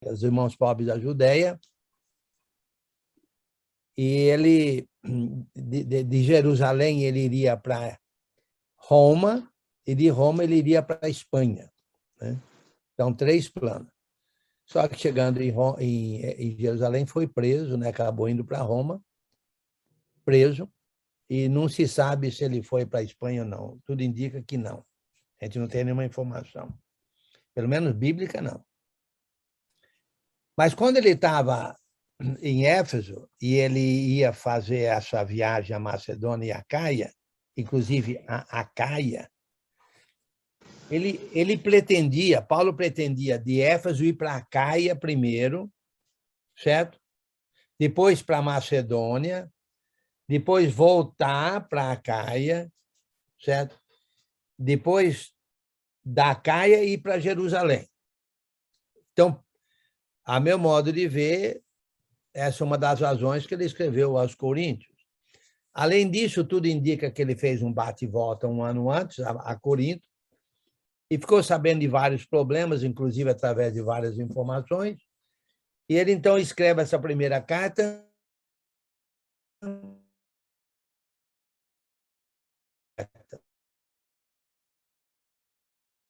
os irmãos pobres da Judéia, e ele, de Jerusalém, ele iria para Roma, e de Roma ele iria para a Espanha, né? Então, 3 planos. Só que chegando em Jerusalém foi preso, né? Acabou indo para Roma, preso, e não se sabe se ele foi para a Espanha ou não. Tudo indica que não. A gente não tem nenhuma informação. Pelo menos bíblica, não. Mas quando ele estava em Éfeso e ele ia fazer essa viagem à Macedônia e a Caia, inclusive a Caia, Paulo pretendia de Éfeso ir para a Caia primeiro, certo? Depois para a Macedônia, depois voltar para a Caia, certo? Depois da Caia ir para Jerusalém. Então, a meu modo de ver, essa é uma das razões que ele escreveu aos Coríntios. Além disso, tudo indica que ele fez um bate e volta 1 ano antes, a Corinto, e ficou sabendo de vários problemas, inclusive através de várias informações. E ele, então, escreve essa primeira carta.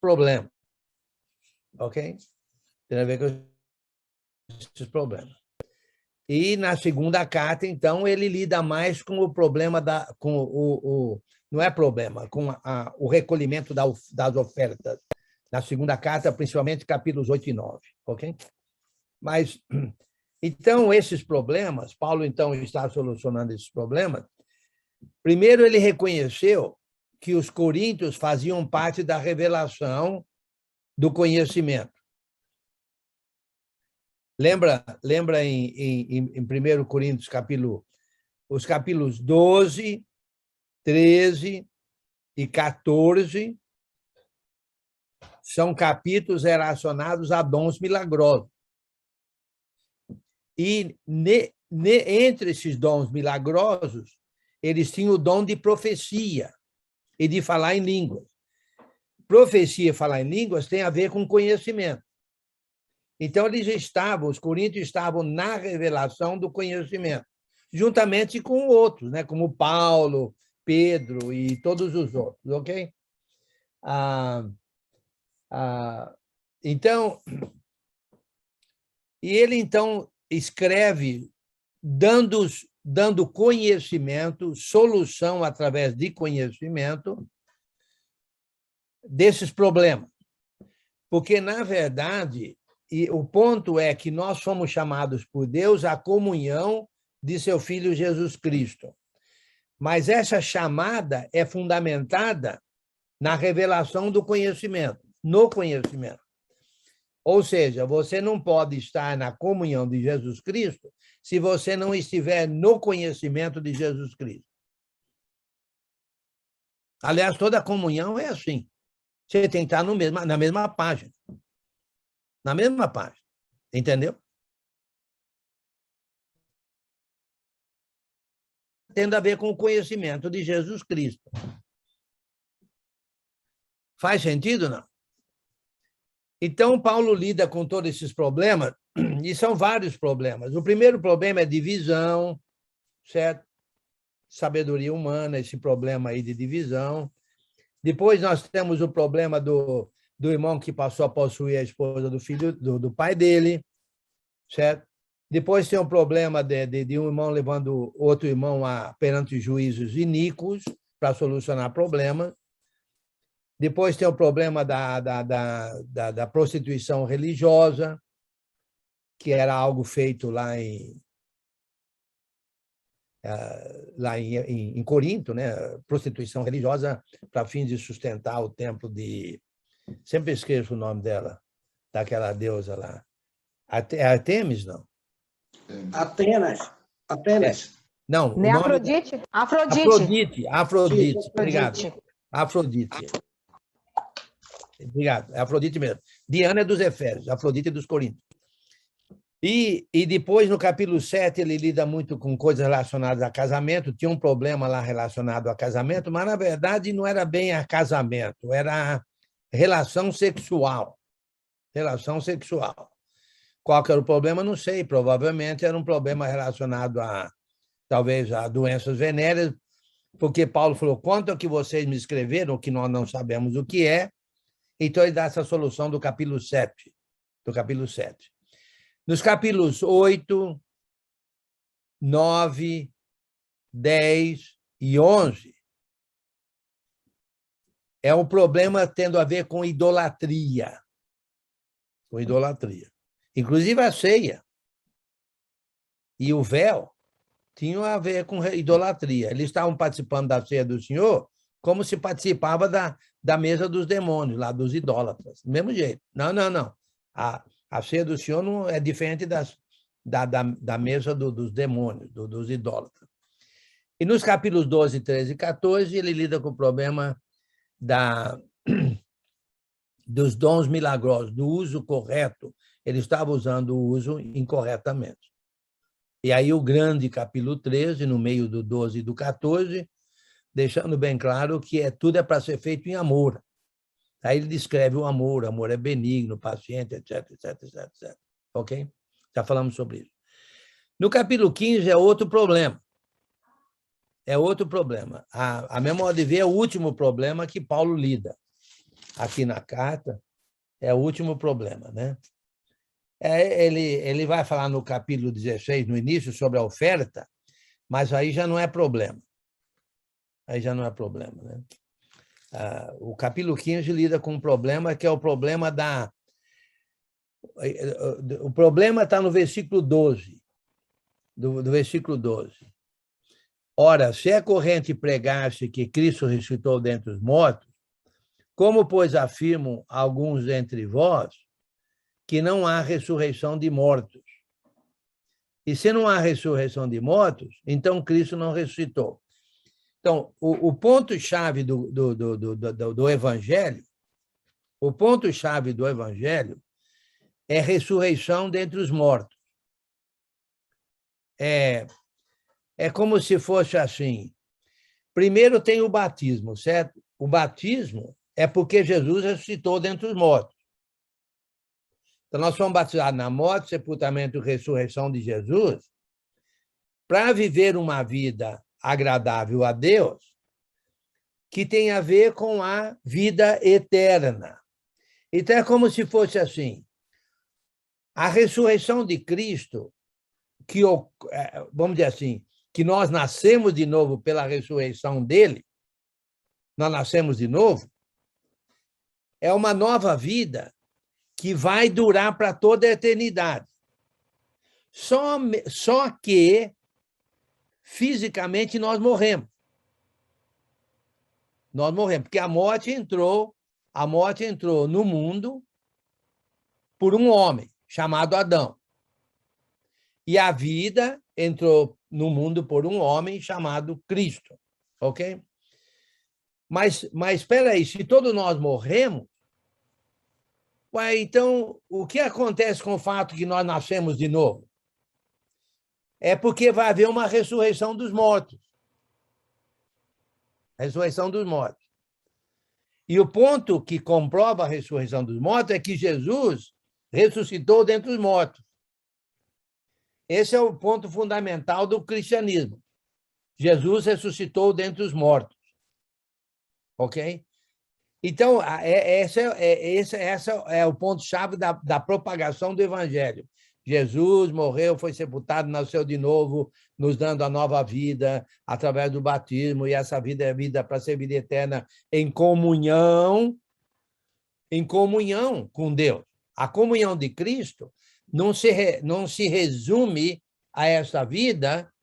Problema. Ok? Tem a ver com esses problemas. E na segunda carta, então, ele lida mais com o problema não é problema, com o recolhimento das ofertas. Na segunda carta, principalmente capítulos 8 e 9, ok? Mas, então, esses problemas, Paulo, então, está solucionando esses problemas. Primeiro, ele reconheceu que os coríntios faziam parte da revelação do conhecimento. Lembra em 1 Coríntios, os capítulos 12, 13 e 14 são capítulos relacionados a dons milagrosos. E entre esses dons milagrosos, eles tinham o dom de profecia e de falar em línguas. Profecia e falar em línguas tem a ver com conhecimento. Então, os coríntios estavam na revelação do conhecimento, juntamente com outros, né? Como Paulo, Pedro e todos os outros, ok? Então, e ele, então, escreve dando conhecimento, solução através de conhecimento desses problemas. Porque, na verdade, o ponto é que nós fomos chamados por Deus à comunhão de seu Filho Jesus Cristo. Mas essa chamada é fundamentada na revelação do conhecimento, no conhecimento. Ou seja, você não pode estar na comunhão de Jesus Cristo se você não estiver no conhecimento de Jesus Cristo. Aliás, toda comunhão é assim. Você tem que estar na mesma página. Na mesma página. Entendeu? Tendo a ver com o conhecimento de Jesus Cristo. Faz sentido, não? Então, Paulo lida com todos esses problemas, e são vários problemas. O primeiro problema é divisão, certo? Sabedoria humana, esse problema aí de divisão. Depois nós temos o problema do irmão que passou a possuir a esposa do filho do pai dele, certo? Depois tem o problema de um irmão levando outro irmão perante juízos iníquos para solucionar problemas. Depois tem o problema da prostituição religiosa, que era algo feito lá em Corinto, né? Prostituição religiosa para fins de sustentar o templo de... Sempre esqueço o nome dela, daquela deusa lá. Artemis, não? Atenas. Não, Nem Afrodite? Afrodite. Obrigado. Afrodite. Obrigado, é Afrodite mesmo. Diana é dos Efésios, Afrodite é dos Coríntios. E depois, no capítulo 7, ele lida muito com coisas relacionadas a casamento. Tinha um problema lá relacionado a casamento, mas, na verdade, não era bem a casamento, era relação sexual. Relação sexual. Qual que era o problema? Não sei. Provavelmente era um problema relacionado talvez, a doenças venéreas, porque Paulo falou, quanto ao que vocês me escreveram, que nós não sabemos o que é, então ele dá essa solução do capítulo 7. Nos capítulos 8, 9, 10 e 11, é um problema tendo a ver com idolatria. Inclusive a ceia e o véu tinham a ver com idolatria. Eles estavam participando da ceia do Senhor como se participava da mesa dos demônios, lá dos idólatras. Do mesmo jeito. Não. A ceia do Senhor não é diferente da mesa dos demônios, dos idólatras. E nos capítulos 12, 13 e 14, ele lida com o problema dos dons milagrosos, do uso correto. Ele estava usando o uso incorretamente. E aí o grande capítulo 13, no meio do 12 e do 14, deixando bem claro que tudo é para ser feito em amor. Aí ele descreve o amor é benigno, paciente, etc. Ok? Já falamos sobre isso. No capítulo 15 é outro problema. A meu modo de ver, é o último problema que Paulo lida. Aqui na carta, é o último problema, né? Ele vai falar no capítulo 16, no início, sobre a oferta, mas aí já não é problema. Né? O capítulo 15 lida com um problema que é o problema O problema está no versículo 12, do versículo 12. Ora, se é corrente pregar-se que Cristo ressuscitou dentre os mortos, como, pois, afirmam alguns entre vós, que não há ressurreição de mortos? E se não há ressurreição de mortos, então Cristo não ressuscitou. Então, o ponto-chave do Evangelho, é ressurreição dentre os mortos. É como se fosse assim. Primeiro tem o batismo, certo? O batismo é porque Jesus ressuscitou dentre os mortos. Então, nós somos batizados na morte, sepultamento e ressurreição de Jesus para viver uma vida agradável a Deus, que tem a ver com a vida eterna. Então, é como se fosse assim. A ressurreição de Cristo, vamos dizer assim, que nós nascemos de novo pela ressurreição dele, nós nascemos de novo, é uma nova vida que vai durar para toda a eternidade. Só que, fisicamente, nós morremos. Porque a morte entrou no mundo por um homem chamado Adão. E a vida entrou no mundo por um homem chamado Cristo. Ok? Mas espera aí, se todos nós morremos, então o que acontece com o fato que nós nascemos de novo? É porque vai haver uma ressurreição dos mortos. Ressurreição dos mortos. E o ponto que comprova a ressurreição dos mortos é que Jesus ressuscitou dentre os mortos. Esse é o ponto fundamental do cristianismo. Jesus ressuscitou dentre os mortos. Ok? Então, esse é o ponto-chave da propagação do Evangelho. Jesus morreu, foi sepultado, nasceu de novo, nos dando a nova vida através do batismo, e essa vida é vida para ser vida eterna em comunhão com Deus. A comunhão de Cristo não se resume a essa vida.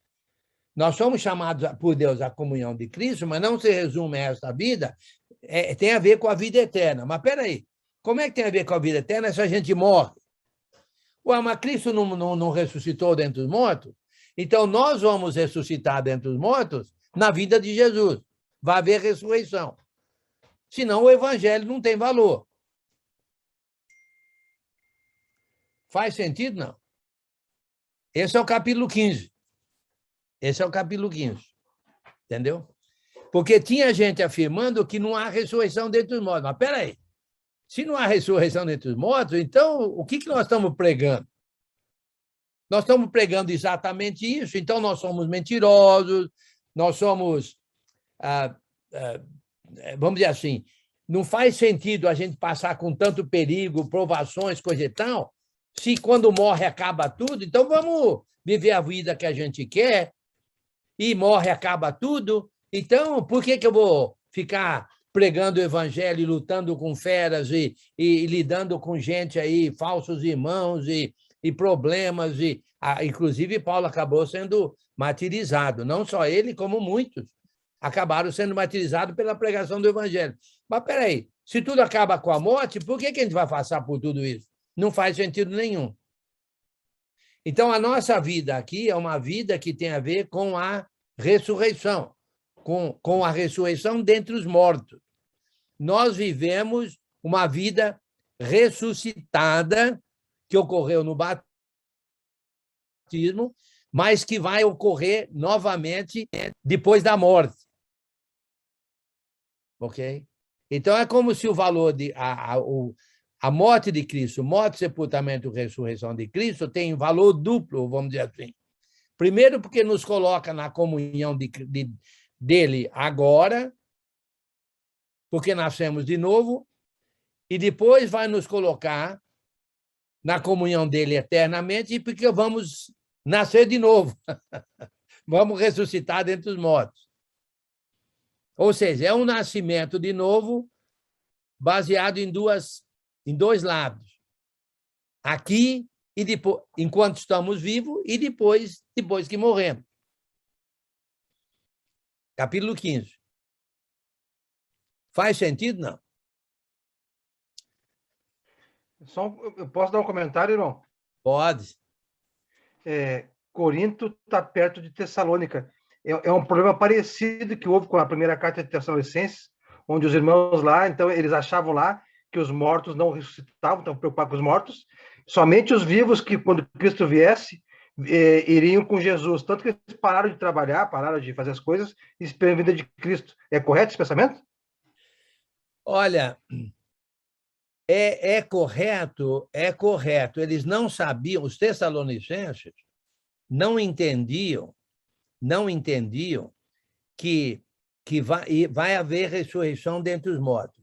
Nós somos chamados por Deus à comunhão de Cristo, mas não se resume a essa vida, tem a ver com a vida eterna. Mas espera aí, como é que tem a ver com a vida eterna se a gente morre? Mas Cristo não ressuscitou dentre os mortos? Então, nós vamos ressuscitar dentre os mortos na vida de Jesus. Vai haver ressurreição. Senão, o Evangelho não tem valor. Faz sentido, não? Esse é o capítulo 15. Entendeu? Porque tinha gente afirmando que não há ressurreição dentre os mortos. Mas, espera aí. Se não há ressurreição dentre os mortos, então o que nós estamos pregando? Nós estamos pregando exatamente isso, então nós somos mentirosos, nós somos, vamos dizer assim, não faz sentido a gente passar com tanto perigo, provações, coisa e tal, se quando morre acaba tudo, então vamos viver a vida que a gente quer, e morre, acaba tudo, então por que eu vou ficar pregando o evangelho e lutando com feras e lidando com gente aí, falsos irmãos e problemas, inclusive Paulo acabou sendo martirizado, não só ele, como muitos acabaram sendo martirizados pela pregação do evangelho. Mas, peraí, se tudo acaba com a morte, por que a gente vai passar por tudo isso? Não faz sentido nenhum. Então, a nossa vida aqui é uma vida que tem a ver com a ressurreição, com a ressurreição dentre os mortos. Nós vivemos uma vida ressuscitada, que ocorreu no batismo, mas que vai ocorrer novamente depois da morte. Ok? Então, é como se o valor a morte de Cristo, morte, sepultamento e ressurreição de Cristo tem valor duplo, vamos dizer assim. Primeiro, porque nos coloca na comunhão dele agora, porque nascemos de novo, e depois vai nos colocar na comunhão dele eternamente, porque vamos nascer de novo. Vamos ressuscitar dentre os mortos. Ou seja, é um nascimento de novo baseado em dois lados. Aqui e depois, enquanto estamos vivos, e depois que morremos. Capítulo 15. Faz sentido, não? Eu posso dar um comentário, irmão? Pode. Corinto está perto de Tessalônica. É um problema parecido que houve com a primeira carta de Tessalonicenses, onde os irmãos lá, então, eles achavam lá que os mortos não ressuscitavam, estão preocupados com os mortos. Somente os vivos que, quando Cristo viesse, iriam com Jesus. Tanto que eles pararam de trabalhar, pararam de fazer as coisas e esperam a vida de Cristo. É correto esse pensamento? Olha, é correto. Eles não sabiam, os tessalonicenses não entendiam que vai haver ressurreição dentre os mortos.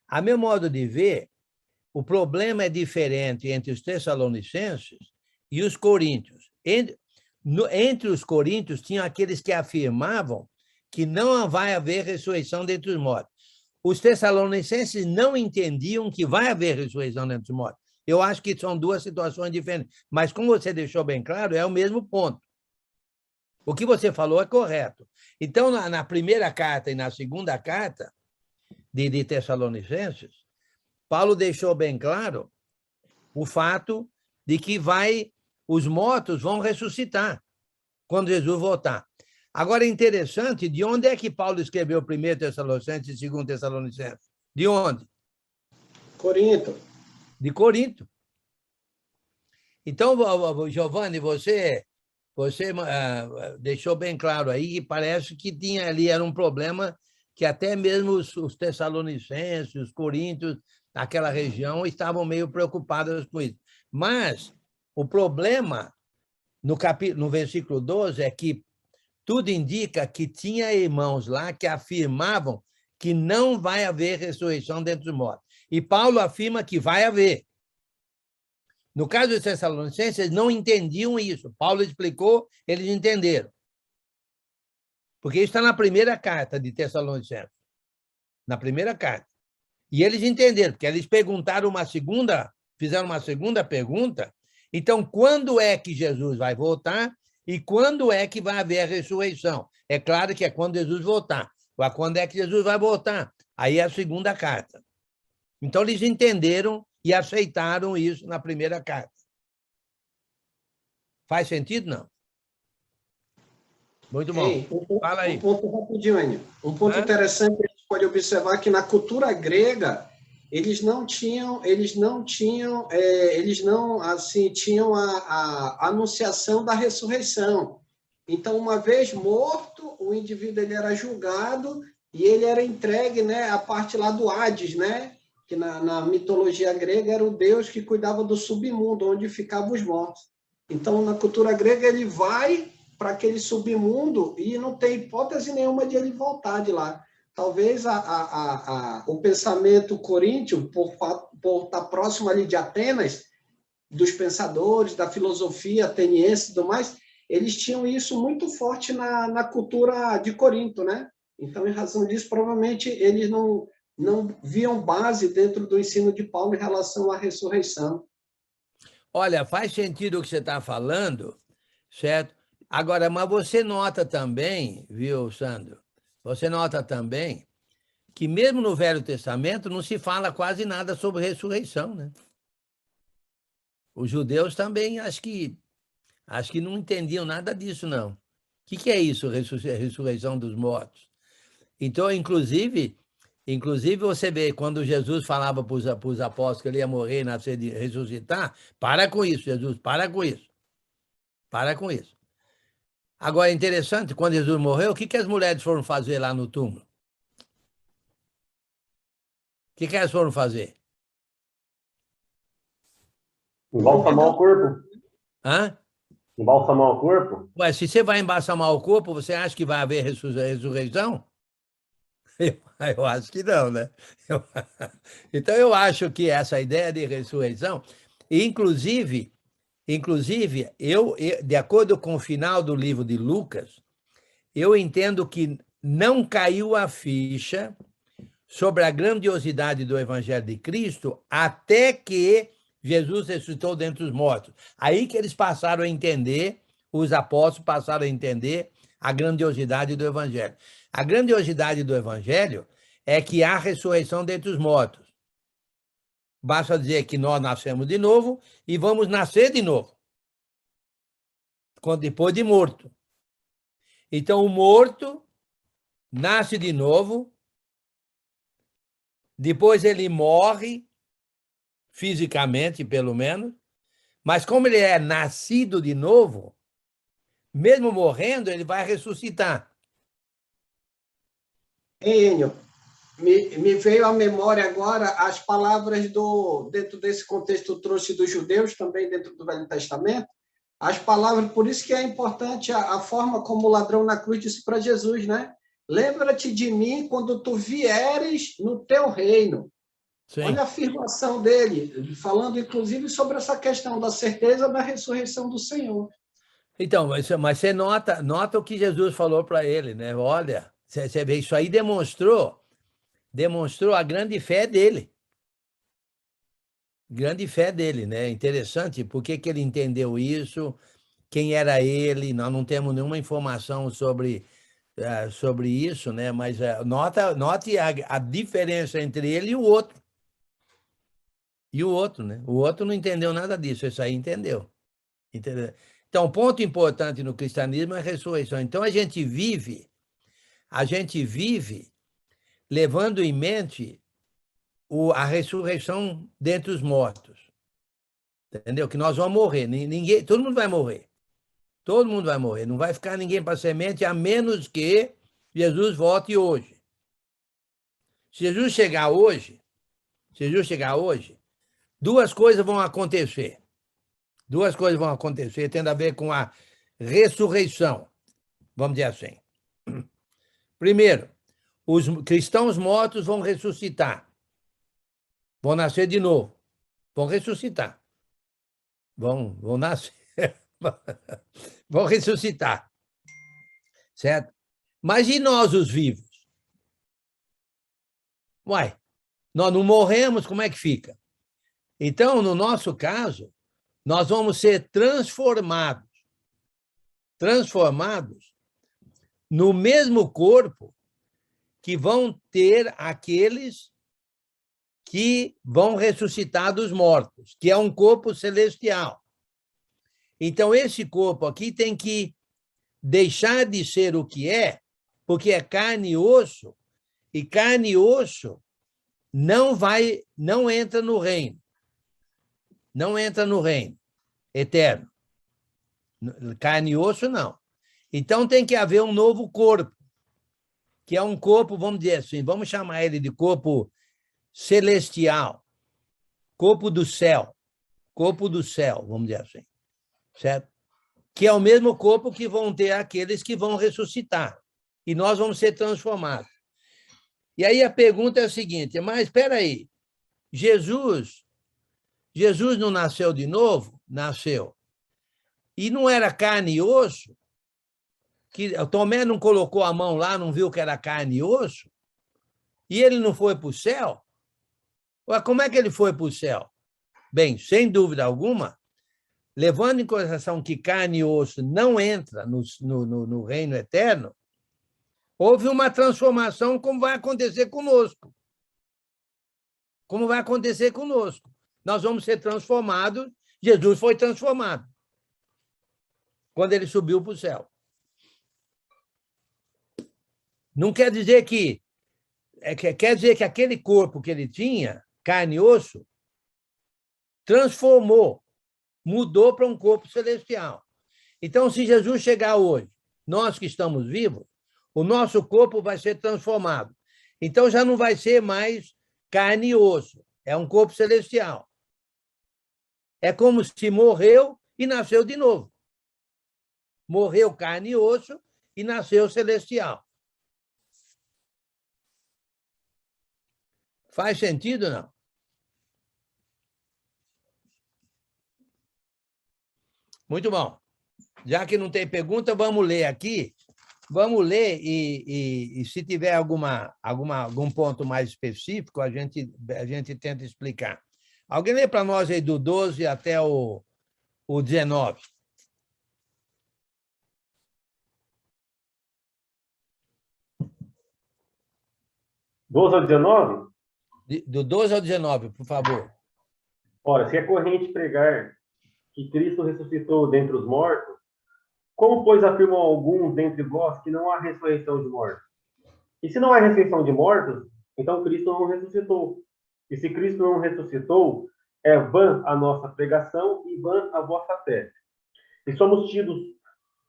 A meu modo de ver, o problema é diferente entre os tessalonicenses e os coríntios. Entre os coríntios, tinham aqueles que afirmavam que não vai haver ressurreição dentre os mortos. Os tessalonicenses não entendiam que vai haver ressurreição dentre os mortos. Eu acho que são duas situações diferentes. Mas, como você deixou bem claro, é o mesmo ponto. O que você falou é correto. Então, na primeira carta e na segunda carta de Tessalonicenses, Paulo deixou bem claro o fato de que os mortos vão ressuscitar quando Jesus voltar. Agora, é interessante, de onde é que Paulo escreveu 1 Tessalonicenses e 2 Tessalonicenses? De onde? Corinto. De Corinto. Então, Giovanni, você deixou bem claro aí que parece que tinha ali, era um problema que até mesmo os tessalonicenses, os coríntios, naquela região, estavam meio preocupados com isso. Mas o problema, no versículo 12, é que tudo indica que tinha irmãos lá que afirmavam que não vai haver ressurreição dentre os mortos. E Paulo afirma que vai haver. No caso dos tessalonicenses, eles não entendiam isso. Paulo explicou, eles entenderam. Porque isso está na primeira carta de Tessalonicenses. Na primeira carta. E eles entenderam, porque eles fizeram uma segunda pergunta. Então, quando é que Jesus vai voltar e quando é que vai haver a ressurreição? É claro que é quando Jesus voltar. Mas quando é que Jesus vai voltar? Aí é a segunda carta. Então, eles entenderam e aceitaram isso na primeira carta. Faz sentido, não? Muito bom. Fala aí. Um ponto rapidinho, Enio. Um ponto interessante que a gente pode observar que na cultura grega eles não tinham assim tinham a anunciação da ressurreição. Então, uma vez morto, o indivíduo ele era julgado e ele era entregue, né, a parte lá do Hades, né? Que na mitologia grega era o deus que cuidava do submundo, onde ficavam os mortos. Então, na cultura grega, ele vai para aquele submundo e não tem hipótese nenhuma de ele voltar de lá. Talvez o pensamento coríntio, por estar próximo ali de Atenas, dos pensadores, da filosofia ateniense e tudo mais, eles tinham isso muito forte na cultura de Corinto, né? Então, em razão disso, provavelmente eles não viam base dentro do ensino de Paulo em relação à ressurreição. Olha, faz sentido o que você está falando, certo? Agora, mas você nota também, viu, Sandro? Você nota também que mesmo no Velho Testamento não se fala quase nada sobre ressurreição, né? Os judeus também acho que não entendiam nada disso, não. O que é isso, ressurreição dos mortos? Então, inclusive você vê, quando Jesus falava para os apóstolos que ele ia morrer, nascer e ressuscitar, para com isso, Jesus, para com isso. Para com isso. Agora, é interessante, quando Jesus morreu, o que as mulheres foram fazer lá no túmulo? O que elas foram fazer? Embalsamar o corpo. Hã? Embalsamar o corpo? Ué, se você vai embalsamar o corpo, você acha que vai haver ressurreição? Eu acho que não, né? Então, eu acho que essa ideia de ressurreição, inclusive eu, de acordo com o final do livro de Lucas, eu entendo que não caiu a ficha sobre a grandiosidade do Evangelho de Cristo até que Jesus ressuscitou dentre os mortos. Aí que eles passaram a entender, os apóstolos passaram a entender a grandiosidade do Evangelho. A grandiosidade do Evangelho é que há ressurreição dentre os mortos. Basta dizer que nós nascemos de novo e vamos nascer de novo, depois de morto. Então, o morto nasce de novo, depois ele morre, fisicamente, pelo menos, mas como ele é nascido de novo, mesmo morrendo, ele vai ressuscitar. Enio, me veio à memória agora as palavras dentro desse contexto, trouxe dos judeus, também dentro do Velho Testamento, as palavras, por isso que é importante a forma como o ladrão na cruz disse para Jesus, né? Lembra-te de mim quando tu vieres no teu reino. Sim. Olha a afirmação dele, falando inclusive sobre essa questão da certeza da ressurreição do Senhor. Então, mas você nota o que Jesus falou para ele, né? Olha, você vê, isso aí demonstrou a grande fé dele. Grande fé dele, né? Interessante, por que ele entendeu isso, quem era ele, nós não temos nenhuma informação sobre isso, né? Mas note a diferença entre ele e o outro. E o outro, né? O outro não entendeu nada disso, esse aí entendeu. Então, o ponto importante no cristianismo é a ressurreição. Então, a gente vive levando em mente a ressurreição dentre os mortos. Entendeu? Que nós vamos morrer. Todo mundo vai morrer. Todo mundo vai morrer. Não vai ficar ninguém para semente, a menos que Jesus volte hoje. Se Jesus chegar hoje, duas coisas vão acontecer. Duas coisas vão acontecer, tendo a ver com a ressurreição, vamos dizer assim. Primeiro, os cristãos mortos vão ressuscitar. Vão nascer de novo. Vão ressuscitar. Vão nascer. Vão ressuscitar. Certo? Mas e nós, os vivos? Uai, nós não morremos, como é que fica? Então, no nosso caso, nós vamos ser transformados no mesmo corpo que vão ter aqueles que vão ressuscitar dos mortos, que é um corpo celestial. Então, esse corpo aqui tem que deixar de ser o que é, porque é carne e osso, e carne e osso não entra no reino. Não entra no reino eterno. Carne e osso, não. Então, tem que haver um novo corpo, que é um corpo, vamos dizer assim, vamos chamar ele de corpo celestial, corpo do céu, vamos dizer assim. certo? Que é o mesmo corpo que vão ter aqueles que vão ressuscitar. E nós vamos ser transformados. E aí a pergunta é a seguinte, mas espera aí, Jesus não nasceu de novo? Nasceu. E não era carne e osso? Que Tomé não colocou a mão lá, não viu que era carne e osso? E ele não foi para o céu? Ué, como é que ele foi para o céu? Bem, sem dúvida alguma, levando em consideração que carne e osso não entra no reino eterno, houve uma transformação como vai acontecer conosco. Como vai acontecer conosco. Nós vamos ser transformados. Jesus foi transformado quando ele subiu para o céu. Não quer dizer que... Quer dizer que aquele corpo que ele tinha, carne e osso, transformou, mudou para um corpo celestial. Então, se Jesus chegar hoje, nós que estamos vivos, o nosso corpo vai ser transformado. Então, já não vai ser mais carne e osso, é um corpo celestial. É como se morreu e nasceu de novo. Morreu carne e osso e nasceu celestial. Faz sentido, não? Muito bom. Já que não tem pergunta, vamos ler aqui. Vamos ler e se tiver algum ponto mais específico, a gente tenta explicar. Alguém lê para nós aí do 12 até o 19. (12 ao 19? Do 12 ao 19, por favor. Ora, se é corrente pregar que Cristo ressuscitou dentre os mortos, como, pois, afirmam alguns dentre vós que não há ressurreição de mortos? E se não há ressurreição de mortos, então Cristo não ressuscitou. E se Cristo não ressuscitou, é vã a nossa pregação e vã a vossa fé. E somos tidos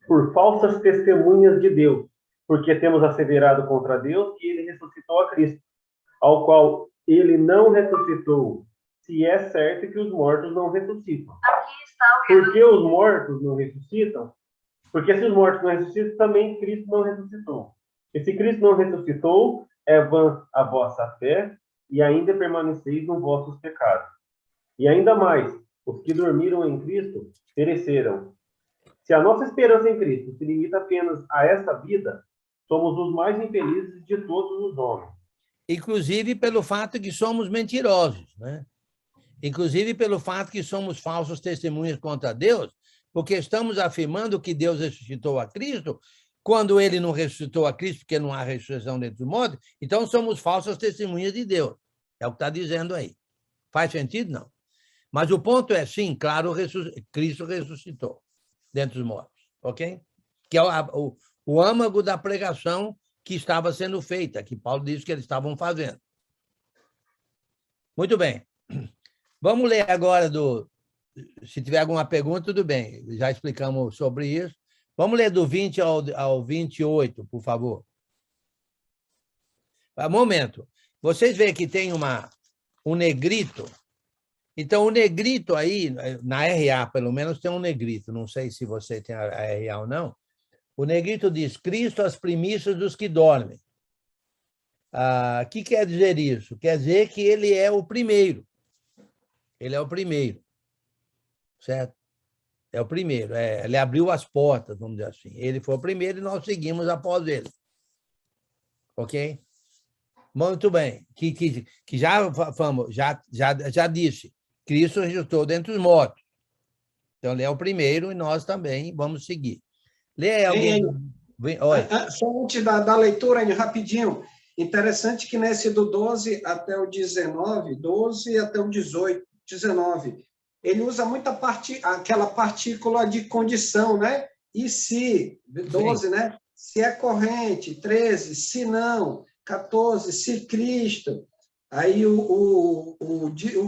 por falsas testemunhas de Deus, porque temos asseverado contra Deus que ele ressuscitou a Cristo, ao qual ele não ressuscitou, se é certo que os mortos não ressuscitam. Por que os mortos não ressuscitam? Porque se os mortos não ressuscitam, também Cristo não ressuscitou. E se Cristo não ressuscitou, é vã a vossa fé, e ainda permaneceis nos vossos pecados. E ainda mais, os que dormiram em Cristo pereceram. Se a nossa esperança em Cristo se limita apenas a essa vida, somos os mais infelizes de todos os homens. Inclusive pelo fato que somos mentirosos, né? Inclusive pelo fato que somos falsos testemunhas contra Deus, porque estamos afirmando que Deus ressuscitou a Cristo, quando ele não ressuscitou a Cristo, porque não há ressurreição dentre os mortos, então somos falsas testemunhas de Deus. É o que está dizendo aí. Faz sentido? Não. Mas o ponto é, sim, claro, Cristo ressuscitou dentre os mortos, ok? Que é o âmago da pregação que estava sendo feita, que Paulo disse que eles estavam fazendo. Muito bem. Vamos ler agora se tiver alguma pergunta, tudo bem, já explicamos sobre isso. Vamos ler do 20 ao 28, por favor. Momento. Vocês veem que tem um negrito. Então, o negrito aí, na RA, pelo menos, tem um negrito. Não sei se você tem a RA ou não. O negrito diz, Cristo as primícias dos que dormem. O que quer dizer isso? Quer dizer que ele é o primeiro. Ele é o primeiro. Certo? É o primeiro. Ele abriu as portas, vamos dizer assim. Ele foi o primeiro e nós seguimos após ele. Ok? Muito bem. Que já disse. Cristo ressuscitou dentre os mortos. Então, ele é o primeiro e nós também vamos seguir. Lê alguém. Oi. Só antes da leitura, rapidinho. Interessante que nesse do 12 até o 19, 12 até o 18, 19, ele usa muita aquela partícula de condição, né? E se, 12, sim, né? Se é corrente, 13, se não, 14, se Cristo. Aí o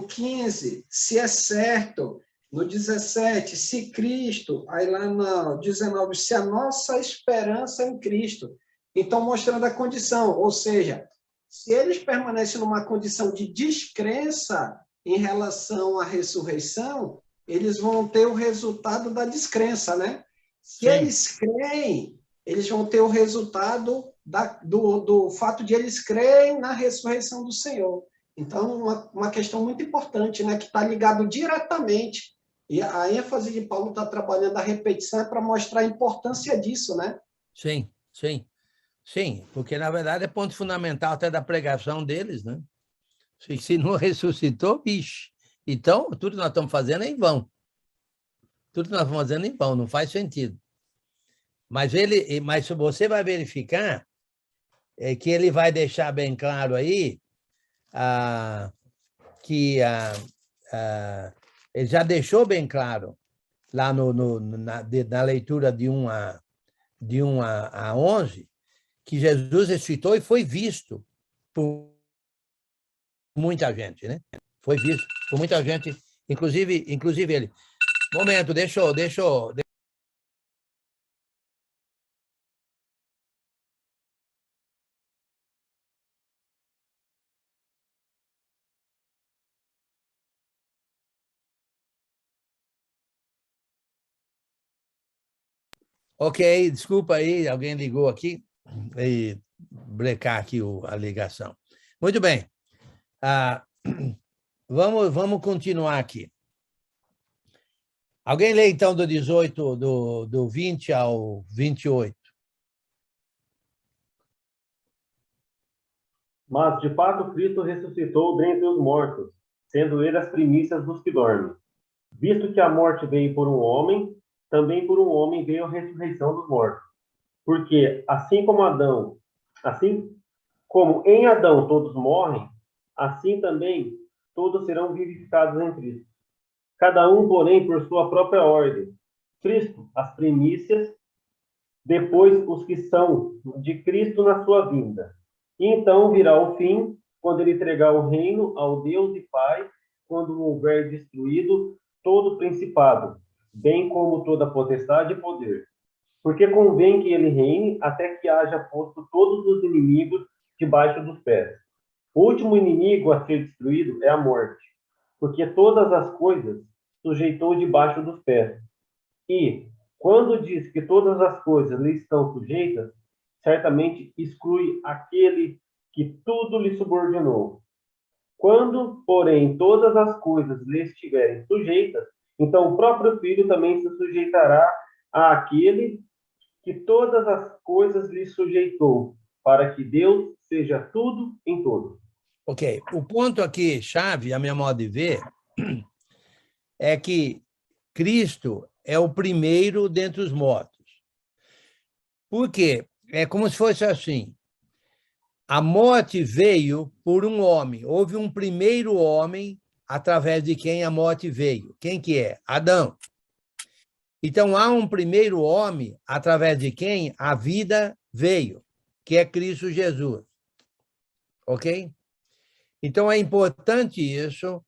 15, se é certo. No 17, se Cristo. Aí lá no 19, se a nossa esperança é em Cristo. Então, mostrando a condição. Ou seja, se eles permanecem numa condição de descrença em relação à ressurreição, eles vão ter o resultado da descrença, né? Se Sim. eles creem, eles vão ter o resultado do fato de eles crerem na ressurreição do Senhor. Então, uma questão muito importante, né? Que está ligado diretamente. E a ênfase de Paulo está trabalhando a repetição é para mostrar a importância disso, né? Sim, sim. Sim, porque, na verdade, é ponto fundamental até da pregação deles, né? Se não ressuscitou, bicho. Então, tudo que nós estamos fazendo é em vão. Tudo que nós estamos fazendo é em vão, não faz sentido. Mas você vai verificar que ele vai deixar bem claro aí que ele já deixou bem claro lá na leitura de 1 a 11, que Jesus ressuscitou e foi visto por muita gente, né? Foi visto por muita gente, inclusive ele. Momento, deixa eu. Ok, desculpa aí, alguém ligou aqui e brecar aqui a ligação. Muito bem. Vamos continuar aqui. Alguém lê, então, do 18, do 20 ao 28. Mas, de fato, Cristo ressuscitou dentre os mortos, sendo ele as primícias dos que dormem. Visto que a morte veio por um homem, também por um homem veio a ressurreição dos mortos. Porque, assim como em Adão todos morrem, assim também todos serão vivificados em Cristo. Cada um, porém, por sua própria ordem. Cristo, as primícias, depois os que são de Cristo na sua vinda. E então virá o fim, quando ele entregar o reino ao Deus e Pai, quando houver destruído todo principado, bem como toda potestade e poder. Porque convém que ele reine até que haja posto todos os inimigos debaixo dos pés. O último inimigo a ser destruído é a morte, porque todas as coisas sujeitou debaixo dos pés. E, quando diz que todas as coisas lhe estão sujeitas, certamente exclui aquele que tudo lhe subordinou. Quando, porém, todas as coisas lhe estiverem sujeitas, então o próprio Filho também se sujeitará àquele que todas as coisas lhe sujeitou, para que Deus seja tudo em todos. Ok. O ponto aqui, chave, a minha modo de ver, é que Cristo é o primeiro dentre os mortos. Por quê? É como se fosse assim. A morte veio por um homem. Houve um primeiro homem através de quem a morte veio. Quem que é? Adão. Então, há um primeiro homem através de quem a vida veio, que é Cristo Jesus. Ok? Então, é importante isso,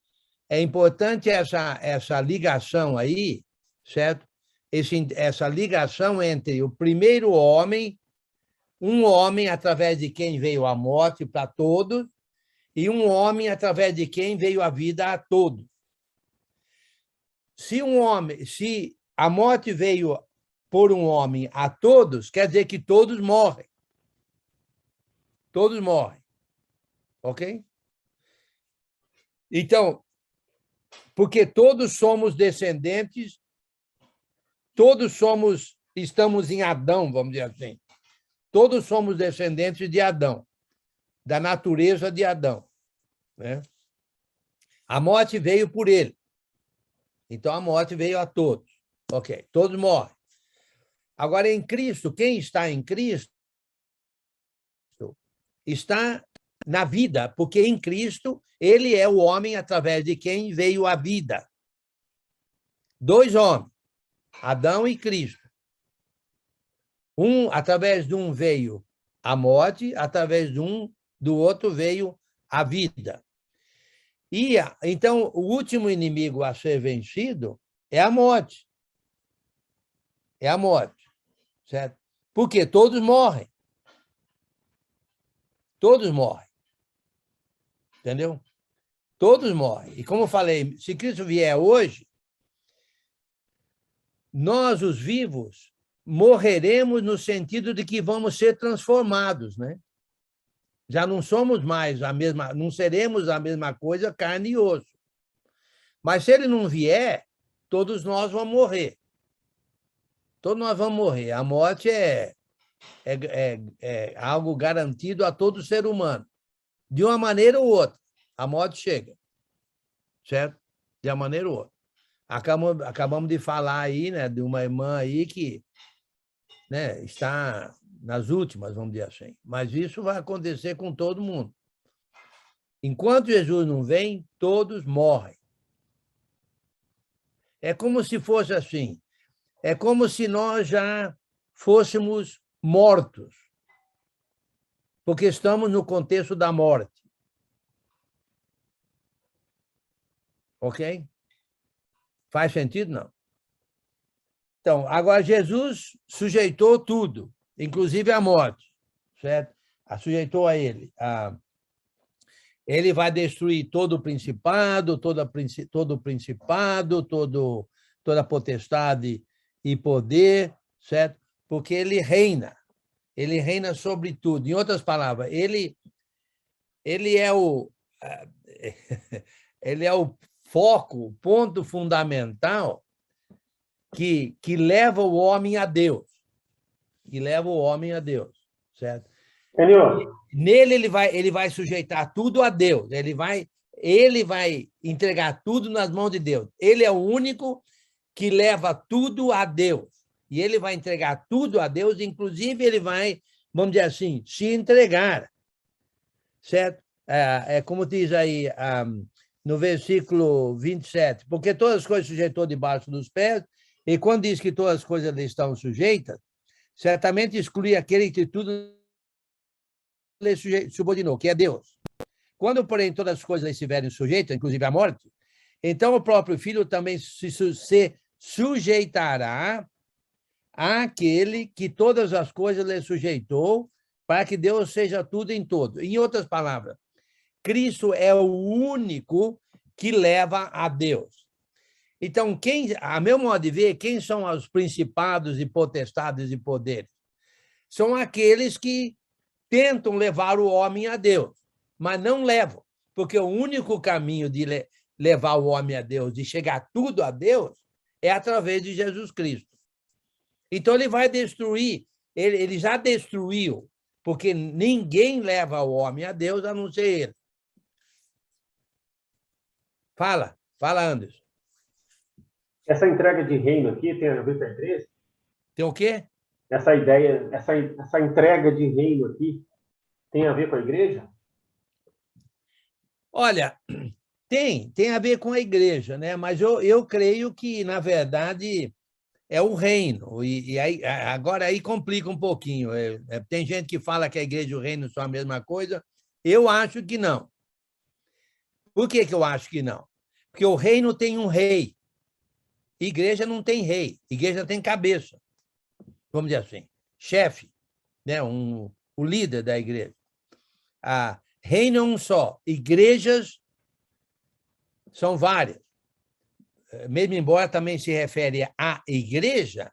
é importante essa ligação aí, certo? Essa ligação entre o primeiro homem, um homem através de quem veio a morte para todos, e um homem através de quem veio a vida a todos. Se a morte veio por um homem a todos, quer dizer que todos morrem. Todos morrem. Ok? Então, porque todos somos descendentes, estamos em Adão, vamos dizer assim. Todos somos descendentes de Adão, da natureza de Adão, né? A morte veio por ele. Então, a morte veio a todos. Ok, todos morrem. Agora, em Cristo, quem está em Cristo está na vida, porque em Cristo ele é o homem através de quem veio a vida. Dois homens, Adão e Cristo. Através de um veio a morte, através do outro veio a vida. E então o último inimigo a ser vencido é a morte. É a morte, certo? Porque todos morrem. Todos morrem. Entendeu? Todos morrem. E como eu falei, se Cristo vier hoje, nós, os vivos, morreremos no sentido de que vamos ser transformados, né? Já não somos mais a mesma, não seremos a mesma coisa, carne e osso. Mas se ele não vier, todos nós vamos morrer. Todos nós vamos morrer. A morte é algo garantido a todo ser humano. De uma maneira ou outra, a morte chega. Certo? De uma maneira ou outra. Acabamos de falar aí, né, de uma irmã aí que, né, está nas últimas, vamos dizer assim. Mas isso vai acontecer com todo mundo. Enquanto Jesus não vem, todos morrem. É como se fosse assim. É como se nós já fôssemos mortos, porque estamos no contexto da morte. Ok? Faz sentido? Não. Então, agora, Jesus sujeitou tudo, inclusive a morte, certo? Sujeitou a ele. Ele vai destruir todo o principado, toda a potestade e poder, certo? Porque ele reina sobre tudo. Em outras palavras, ele é ele é o foco, o ponto fundamental que leva o homem a Deus. Que leva o homem a Deus, certo? Senhor, Nele ele vai sujeitar tudo a Deus. Ele vai entregar tudo nas mãos de Deus. Ele é o único que leva tudo a Deus. E ele vai entregar tudo a Deus, inclusive ele vai, vamos dizer assim, se entregar. Certo? É como diz aí no versículo 27, porque todas as coisas sujeitou debaixo dos pés, e quando diz que todas as coisas lhe estão sujeitas, certamente exclui aquele que tudo lhe subordinou, que é Deus. Quando, porém, todas as coisas lhe estiverem sujeitas, inclusive a morte, então o próprio Filho também se sujeitará àquele que todas as coisas lhe sujeitou, para que Deus seja tudo em todo. Em outras palavras, Cristo é o único que leva a Deus. Então, a meu modo de ver, quem são os principados e potestades e poderes? São aqueles que tentam levar o homem a Deus, mas não levam, porque o único caminho de levar o homem a Deus, de chegar tudo a Deus, é através de Jesus Cristo. Então, ele vai destruir, ele já destruiu, porque ninguém leva o homem a Deus a não ser ele. Fala, Anderson. essa entrega de reino aqui tem a ver com a igreja? Tem o quê? Essa ideia, essa entrega de reino aqui tem a ver com a igreja? Olha, tem a ver com a igreja, né? Mas eu creio que, na verdade, é o reino. E aí, agora aí complica um pouquinho. Tem gente que fala que a igreja e o reino são a mesma coisa. Eu acho que não. Por que eu acho que não? Porque o reino tem um rei. Igreja não tem rei. Igreja tem cabeça. Vamos dizer assim. Chefe, né? O líder da igreja. Reino é um só. Igrejas são várias. Mesmo embora também se refere à igreja,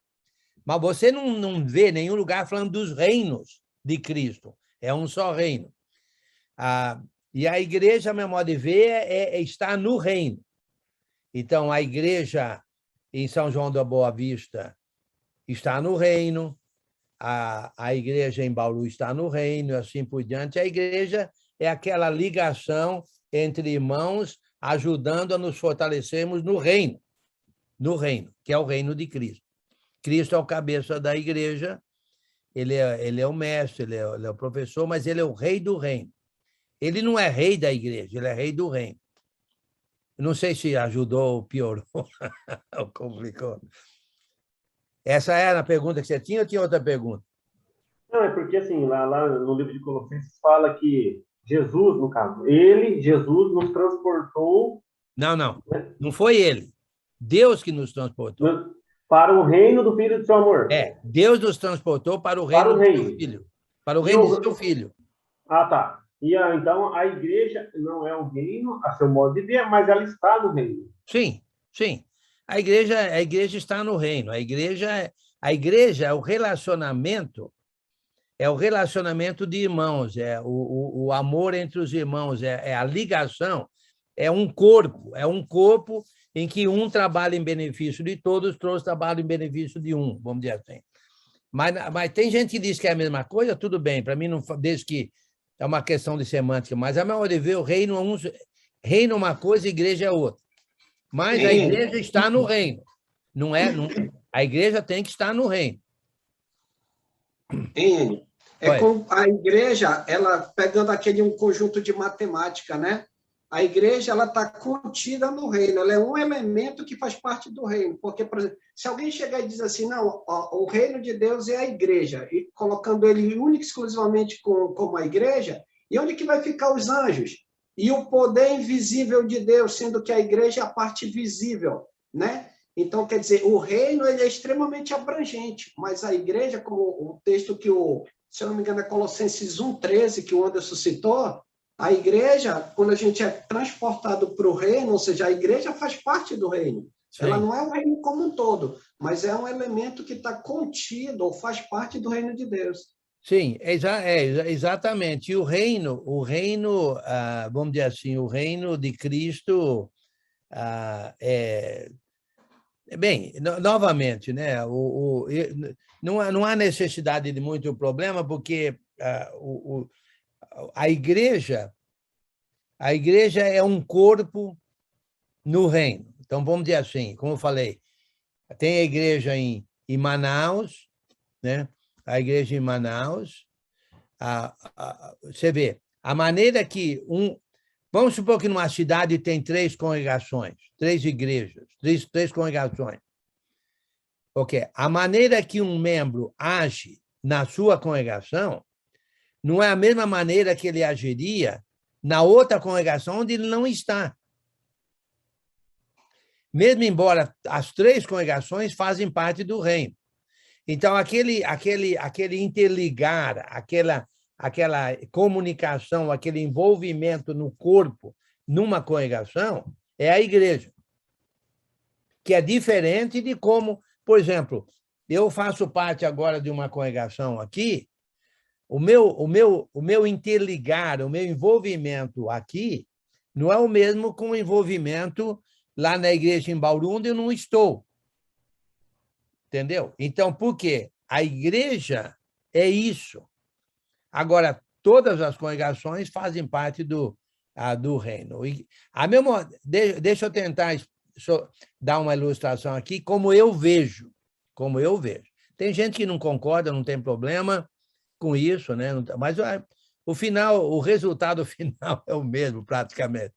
mas você não vê nenhum lugar falando dos reinos de Cristo. É um só reino. E a igreja, a meu modo de ver, está no reino. Então, a igreja em São João da Boa Vista está no reino, a igreja em Bauru está no reino, assim por diante. A igreja é aquela ligação entre irmãos, ajudando a nos fortalecermos no reino, que é o reino de Cristo. Cristo é o cabeça da igreja, ele é o mestre, ele é o professor, mas ele é o rei do reino. Ele não é rei da igreja, ele é rei do reino. Não sei se ajudou ou piorou, ou complicou. Essa era a pergunta que você tinha ou tinha outra pergunta? Não, é porque assim, lá no livro de Colossenses fala que Jesus, no caso, Jesus, nos transportou... Não foi ele. Deus que nos transportou. Para o reino do Filho do seu amor. Deus nos transportou para o reino do seu filho. Para o reino do seu filho. Tá. Então, a igreja não é um reino, a seu modo de ver, mas ela está no reino. Sim. A igreja está no reino. A igreja é o relacionamento de irmãos, é o amor entre os irmãos, é a ligação, é um corpo em que um trabalha em benefício de todos trabalham em benefício de um, vamos dizer assim. Mas tem gente que diz que é a mesma coisa, tudo bem, para mim, não, desde que é uma questão de semântica, mas a minha hora de ver, o reino é uma coisa, a igreja é outra. Mas a igreja está no reino. A igreja tem que estar no reino. Como a igreja, ela pegando um conjunto de matemática, né? A igreja ela está contida no reino, ela é um elemento que faz parte do reino. Porque, por exemplo, se alguém chegar e diz assim, não, o reino de Deus é a igreja, e colocando ele única e exclusivamente como a igreja, e onde que vai ficar os anjos? E o poder invisível de Deus, sendo que a igreja é a parte visível, né? Então, quer dizer, o reino ele é extremamente abrangente, mas a igreja, como o texto que se eu não me engano, é Colossenses 1,13, que o Anderson citou, a igreja, quando a gente é transportado para o reino, ou seja, a igreja faz parte do reino. Sim. Ela não é o reino como um todo, mas é um elemento que está contido ou faz parte do reino de Deus. Sim, exatamente. E o reino, vamos dizer assim, o reino de Cristo bem, novamente, né? Não há necessidade de muito problema, porque a igreja é um corpo no reino. Então, vamos dizer assim, como eu falei, tem a igreja em Manaus, né? A igreja em Manaus, você vê, a maneira que vamos supor que numa cidade tem 3 congregações, 3 igrejas, 3 congregações. Ok. A maneira que um membro age na sua congregação não é a mesma maneira que ele agiria na outra congregação onde ele não está. Mesmo embora as 3 congregações fazem parte do reino. Então, aquele interligar, aquela comunicação, aquele envolvimento no corpo, numa congregação, é a igreja. Que é diferente de como, por exemplo, eu faço parte agora de uma congregação aqui, o meu interligar, o meu envolvimento aqui, não é o mesmo com o envolvimento lá na igreja em Bauru, onde eu não estou. Entendeu? Então, por quê? A igreja é isso. Agora, todas as congregações fazem parte do reino. Deixa eu tentar dar uma ilustração aqui, como eu vejo. Tem gente que não concorda, não tem problema com isso, né? Mas o resultado final é o mesmo, praticamente.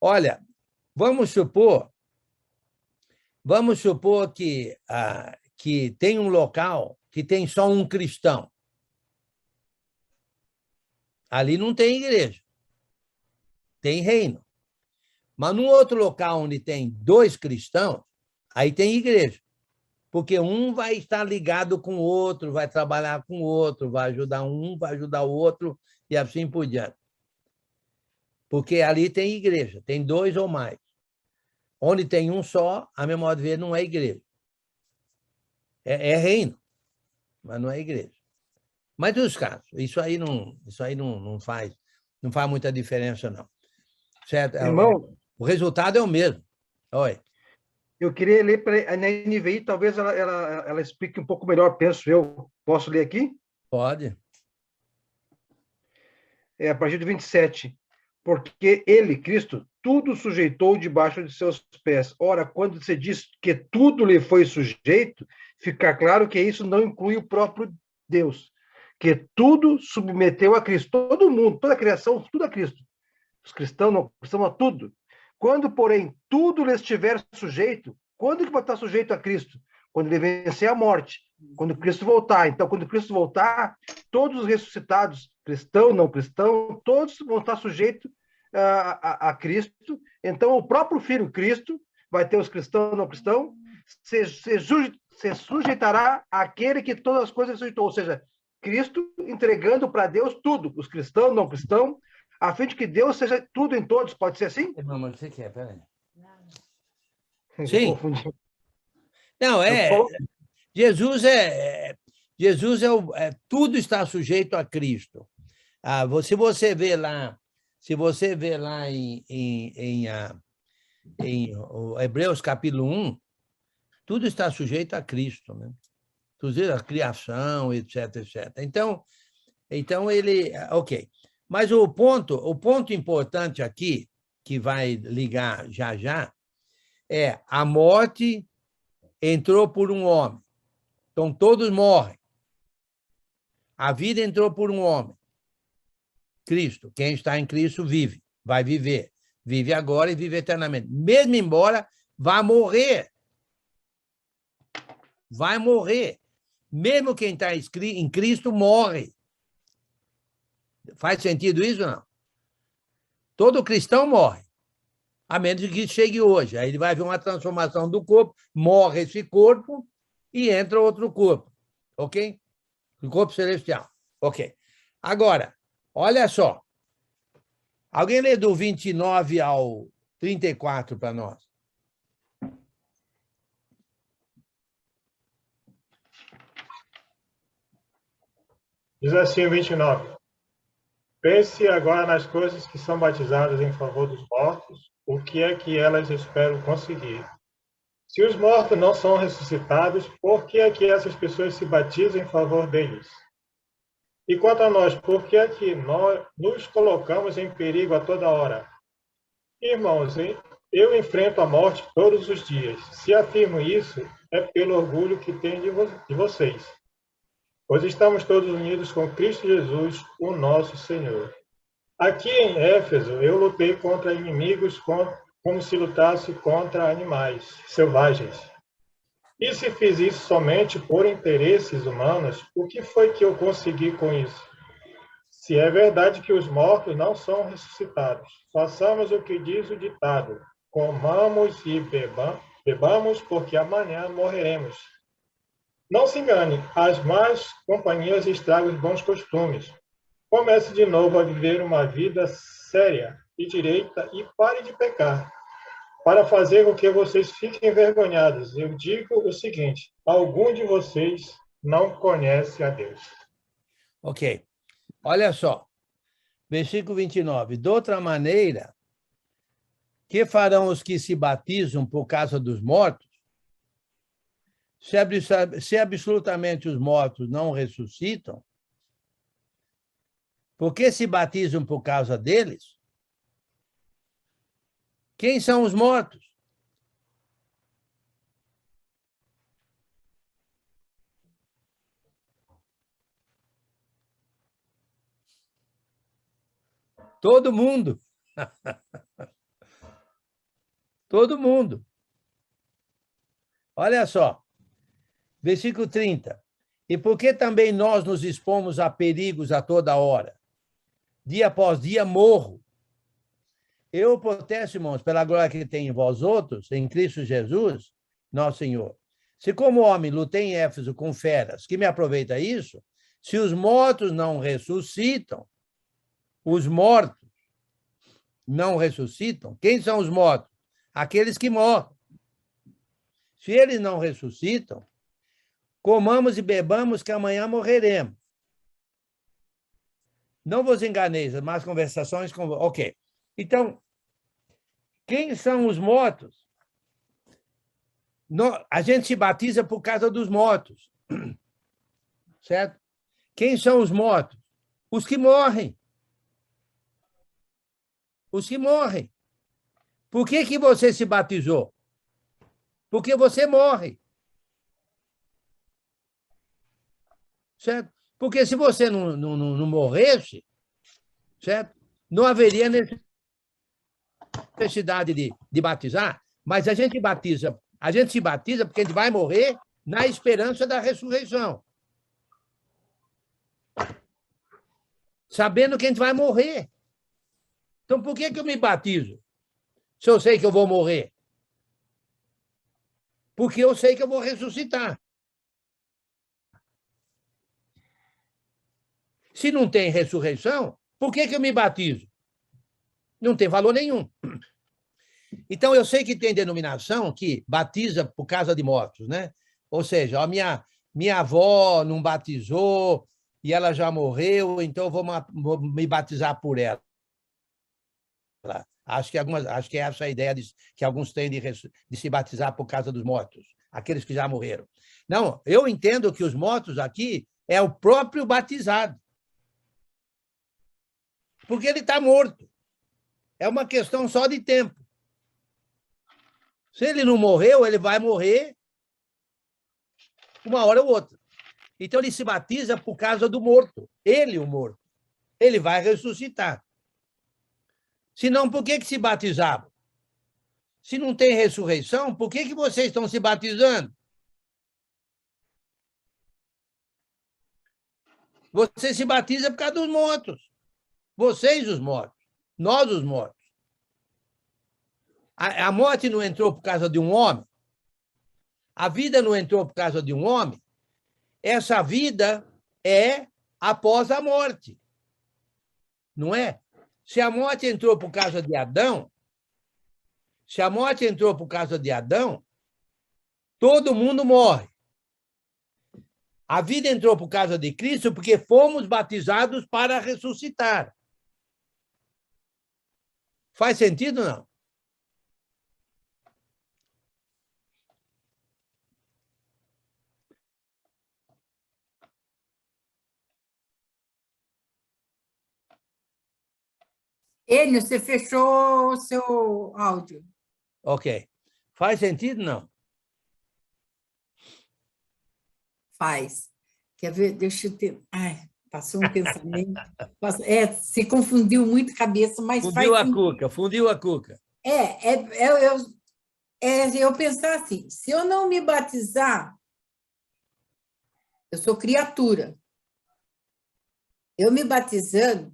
Olha, vamos supor que tem um local que tem só um cristão. Ali não tem igreja, tem reino. Mas num outro local onde tem 2 cristãos, aí tem igreja. Porque um vai estar ligado com o outro, vai trabalhar com o outro, vai ajudar um, vai ajudar o outro, e assim por diante. Porque ali tem igreja, tem 2 ou mais. Onde tem um só, a meu modo de ver, não é igreja. É reino, mas não é igreja. Mas nos casos, isso aí não faz muita diferença, não. Certo? Irmão, o resultado é o mesmo. Oi. Eu queria ler para a NVI, talvez ela explique um pouco melhor, penso eu. Posso ler aqui? Pode. A partir do 27. Porque ele, Cristo, tudo sujeitou debaixo de seus pés. Ora, quando se diz que tudo lhe foi sujeito, fica claro que isso não inclui o próprio Deus, que tudo submeteu a Cristo. Todo mundo, toda a criação, tudo a Cristo. Os cristãos não cristãos a tudo. Quando, porém, tudo lhe estiver sujeito, quando que vai estar sujeito a Cristo? Quando ele vencer a morte, quando Cristo voltar. Então, quando Cristo voltar, todos os ressuscitados, cristão, não cristão, todos vão estar sujeitos a Cristo. Então, o próprio Filho Cristo vai ter os cristãos, não cristãos, se sujeitará àquele que todas as coisas sujeitou. Ou seja, Cristo entregando para Deus tudo, os cristãos, não cristãos, a fim de que Deus seja tudo em todos. Pode ser assim? Não, mas você quer, peraí. Sim. Confundi. Não, Eu colo- Jesus Jesus tudo está sujeito a Cristo. Se você vê lá, em Hebreus capítulo 1, tudo está sujeito a Cristo, né? Inclusive a criação, etc, etc. Então ele, ok. Mas o ponto importante aqui, que vai ligar já já, é a morte entrou por um homem. Então todos morrem. A vida entrou por um homem. Cristo. Quem está em Cristo vive, vai viver. Vive agora e vive eternamente. Mesmo embora vá morrer. Vai morrer. Mesmo quem está em Cristo morre. Faz sentido isso ou não? Todo cristão morre. A menos que chegue hoje. Aí ele vai ver uma transformação do corpo, morre esse corpo e entra outro corpo. Ok? O corpo celestial. Ok. Agora, olha só. Alguém lê do 29 ao 34 para nós? Diz assim o 29. Pense agora nas coisas que são batizadas em favor dos mortos, o que é que elas esperam conseguir? Se os mortos não são ressuscitados, por que é que essas pessoas se batizam em favor deles? E quanto a nós, por que é que nós nos colocamos em perigo a toda hora? Irmãos, eu enfrento a morte todos os dias. Se afirmo isso, é pelo orgulho que tenho de vocês, pois estamos todos unidos com Cristo Jesus, o nosso Senhor. Aqui em Éfeso, eu lutei contra inimigos como se lutasse contra animais selvagens. E se fiz isso somente por interesses humanos, o que foi que eu consegui com isso? Se é verdade que os mortos não são ressuscitados, façamos o que diz o ditado: comamos e bebamos, porque amanhã morreremos. Não se engane, as más companhias estragam os bons costumes. Comece de novo a viver uma vida séria e direita e pare de pecar. Para fazer com que vocês fiquem envergonhados, eu digo o seguinte: algum de vocês não conhece a Deus. Ok. Olha só. Versículo 29. De outra maneira, que farão os que se batizam por causa dos mortos? Se absolutamente os mortos não ressuscitam, por que se batizam por causa deles? Quem são os mortos? Todo mundo. Todo mundo. Olha só. Versículo 30. E por que também nós nos expomos a perigos a toda hora? Dia após dia morro. Eu protesto, irmãos, pela glória que tem em vós outros, em Cristo Jesus, nosso Senhor. Se como homem lutei em Éfeso com feras, que me aproveita isso? Se os mortos não ressuscitam, os mortos não ressuscitam, quem são os mortos? Aqueles que morrem. Se eles não ressuscitam, comamos e bebamos, que amanhã morreremos. Não vos enganeis, mas conversações com... Ok. Então, quem são os mortos? A gente se batiza por causa dos mortos. Certo? Quem são os mortos? Os que morrem. Os que morrem. Por que você se batizou? Porque você morre. Certo? Porque se você não morresse, certo? Não haveria necessidade de batizar, mas a gente se batiza porque a gente vai morrer na esperança da ressurreição. Sabendo que a gente vai morrer. Então, por que eu me batizo? Se eu sei que eu vou morrer? Porque eu sei que eu vou ressuscitar. Se não tem ressurreição, por que eu me batizo? Não tem valor nenhum. Então, eu sei que tem denominação que batiza por causa de mortos, né? Ou seja, a minha avó não batizou e ela já morreu, então eu vou me batizar por ela. Acho que é essa a ideia que alguns têm de se batizar por causa dos mortos, aqueles que já morreram. Não, eu entendo que os mortos aqui é o próprio batizado. Porque ele está morto. É uma questão só de tempo. Se ele não morreu, ele vai morrer uma hora ou outra. Então, ele se batiza por causa do morto. Ele, o morto. Ele vai ressuscitar. Senão, por que se batizavam? Se não tem ressurreição, por que vocês estão se batizando? Você se batiza por causa dos mortos. Vocês, os mortos. Nós, os mortos. A morte não entrou por causa de um homem? A vida não entrou por causa de um homem? Essa vida é após a morte. Não é? Se a morte entrou por causa de Adão, todo mundo morre. A vida entrou por causa de Cristo porque fomos batizados para ressuscitar. Faz sentido, não? Enio, você fechou o seu áudio. Ok. Faz sentido, não? Faz. Quer ver? Deixa eu ter... Ai, passou um pensamento. Se confundiu muito a cabeça, mas fundiu faz... Fundiu a cuca. Eu pensar assim, se eu não me batizar, eu sou criatura. Eu me batizando,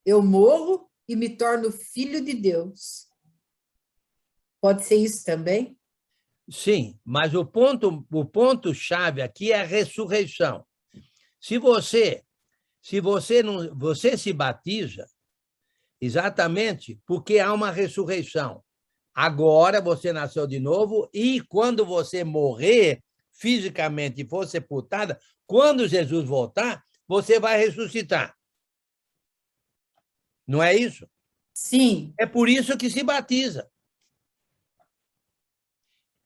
eu morro e me torno filho de Deus. Pode ser isso também? Sim, mas o ponto-chave aqui é a ressurreição. Se você se batiza exatamente porque há uma ressurreição. Agora você nasceu de novo e quando você morrer fisicamente e for sepultada, quando Jesus voltar, você vai ressuscitar. Não é isso? Sim. É por isso que se batiza.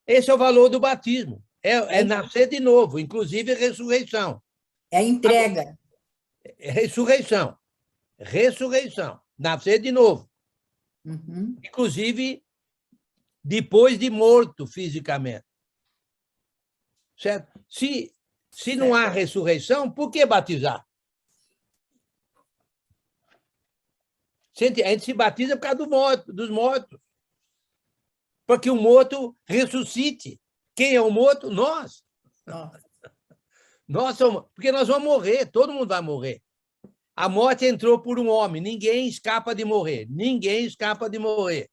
Esse é o valor do batismo. É nascer de novo, inclusive ressurreição. É a entrega. Ressurreição. Nascer de novo. Uhum. Inclusive, depois de morto fisicamente. Certo? Se não há ressurreição, por que batizar? A gente se batiza por causa dos mortos. Para que o morto ressuscite. Quem é o morto? Nós. Nós somos, porque nós vamos morrer, todo mundo vai morrer. A morte entrou por um homem, ninguém escapa de morrer. Ninguém escapa de morrer.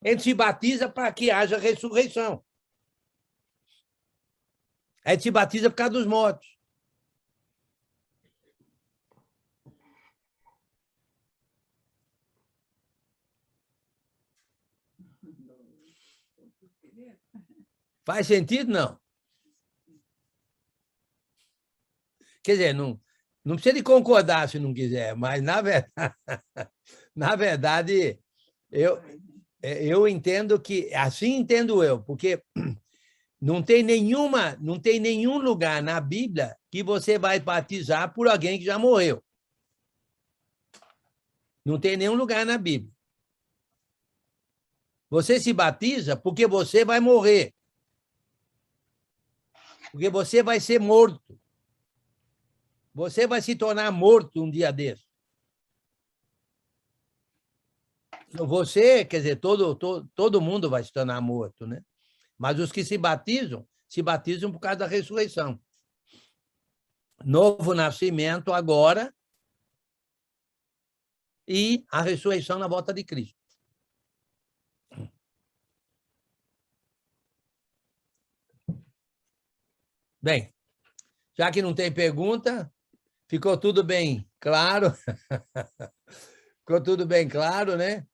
A gente se batiza para que haja ressurreição. A gente se batiza por causa dos mortos. Faz sentido, não? Quer dizer, não precisa de concordar se não quiser, mas, na verdade eu entendo que... Assim entendo eu, porque não tem nenhum lugar na Bíblia que você vai batizar por alguém que já morreu. Não tem nenhum lugar na Bíblia. Você se batiza porque você vai morrer. Porque você vai ser morto. Você vai se tornar morto um dia desse. Você, quer dizer, todo mundo vai se tornar morto, né? Mas os que se batizam por causa da ressurreição. Novo nascimento agora e a ressurreição na volta de Cristo. Bem, já que não tem pergunta, ficou tudo bem claro? Ficou tudo bem claro, né?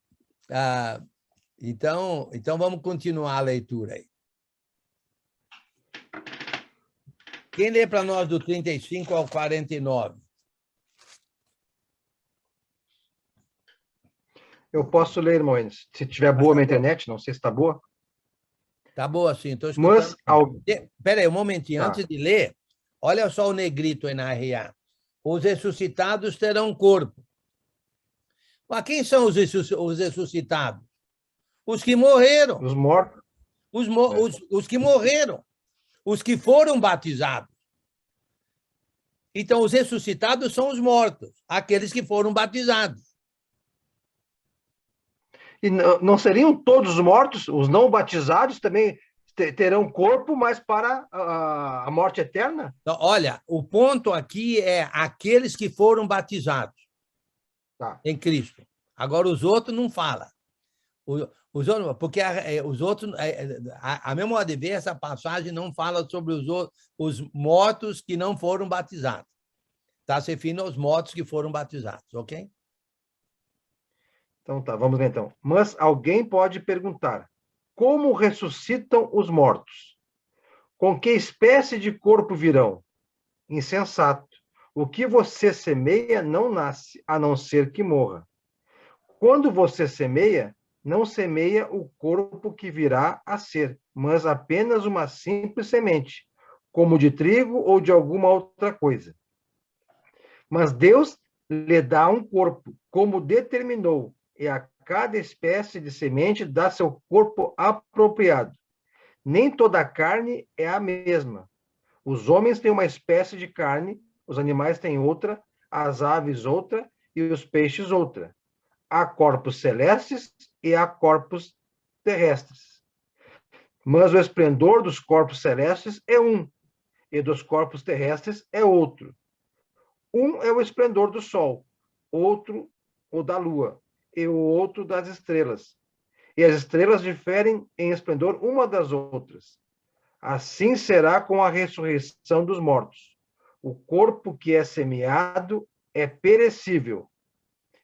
Então, vamos continuar a leitura aí. Quem lê para nós do 35 ao 49? Eu posso ler, irmão, se tiver boa minha internet, não sei se está boa. Tá boa, sim, estou escutando. Espera aí, um momentinho. Tá. Antes de ler, olha só o negrito aí na RA. Os ressuscitados terão corpo. Mas quem são os ressuscitados? Os que morreram. Os mortos. Os que morreram. Os que foram batizados. Então, os ressuscitados são os mortos, aqueles que foram batizados. E não seriam todos os mortos, os não batizados também terão corpo, mas para a morte eterna? Então, olha, o ponto aqui é aqueles que foram batizados em Cristo. Agora, os outros não falam. Os outros, porque os outros, a meu modo de ver, essa passagem não fala sobre os mortos que não foram batizados. Está se referindo aos mortos que foram batizados, ok? Então tá, vamos ver então. Mas alguém pode perguntar, como ressuscitam os mortos? Com que espécie de corpo virão? Insensato. O que você semeia não nasce, a não ser que morra. Quando você semeia, não semeia o corpo que virá a ser, mas apenas uma simples semente, como de trigo ou de alguma outra coisa. Mas Deus lhe dá um corpo, como determinou, e a cada espécie de semente dá seu corpo apropriado. Nem toda a carne é a mesma. Os homens têm uma espécie de carne, os animais têm outra, as aves outra e os peixes outra. Há corpos celestes e há corpos terrestres. Mas o esplendor dos corpos celestes é um, e dos corpos terrestres é outro. Um é o esplendor do sol, outro o da lua, e o outro das estrelas. E as estrelas diferem em esplendor uma das outras. Assim será com a ressurreição dos mortos. O corpo que é semeado é perecível,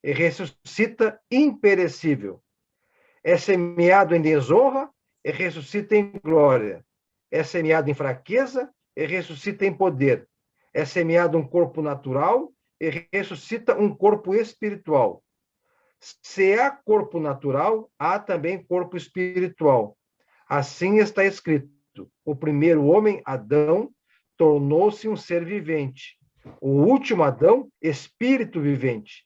e ressuscita imperecível. É semeado em desonra, e ressuscita em glória. É semeado em fraqueza, e ressuscita em poder. É semeado um corpo natural e ressuscita um corpo espiritual. Se há corpo natural, há também corpo espiritual. Assim está escrito: o primeiro homem, Adão, tornou-se um ser vivente. O último Adão, espírito vivente.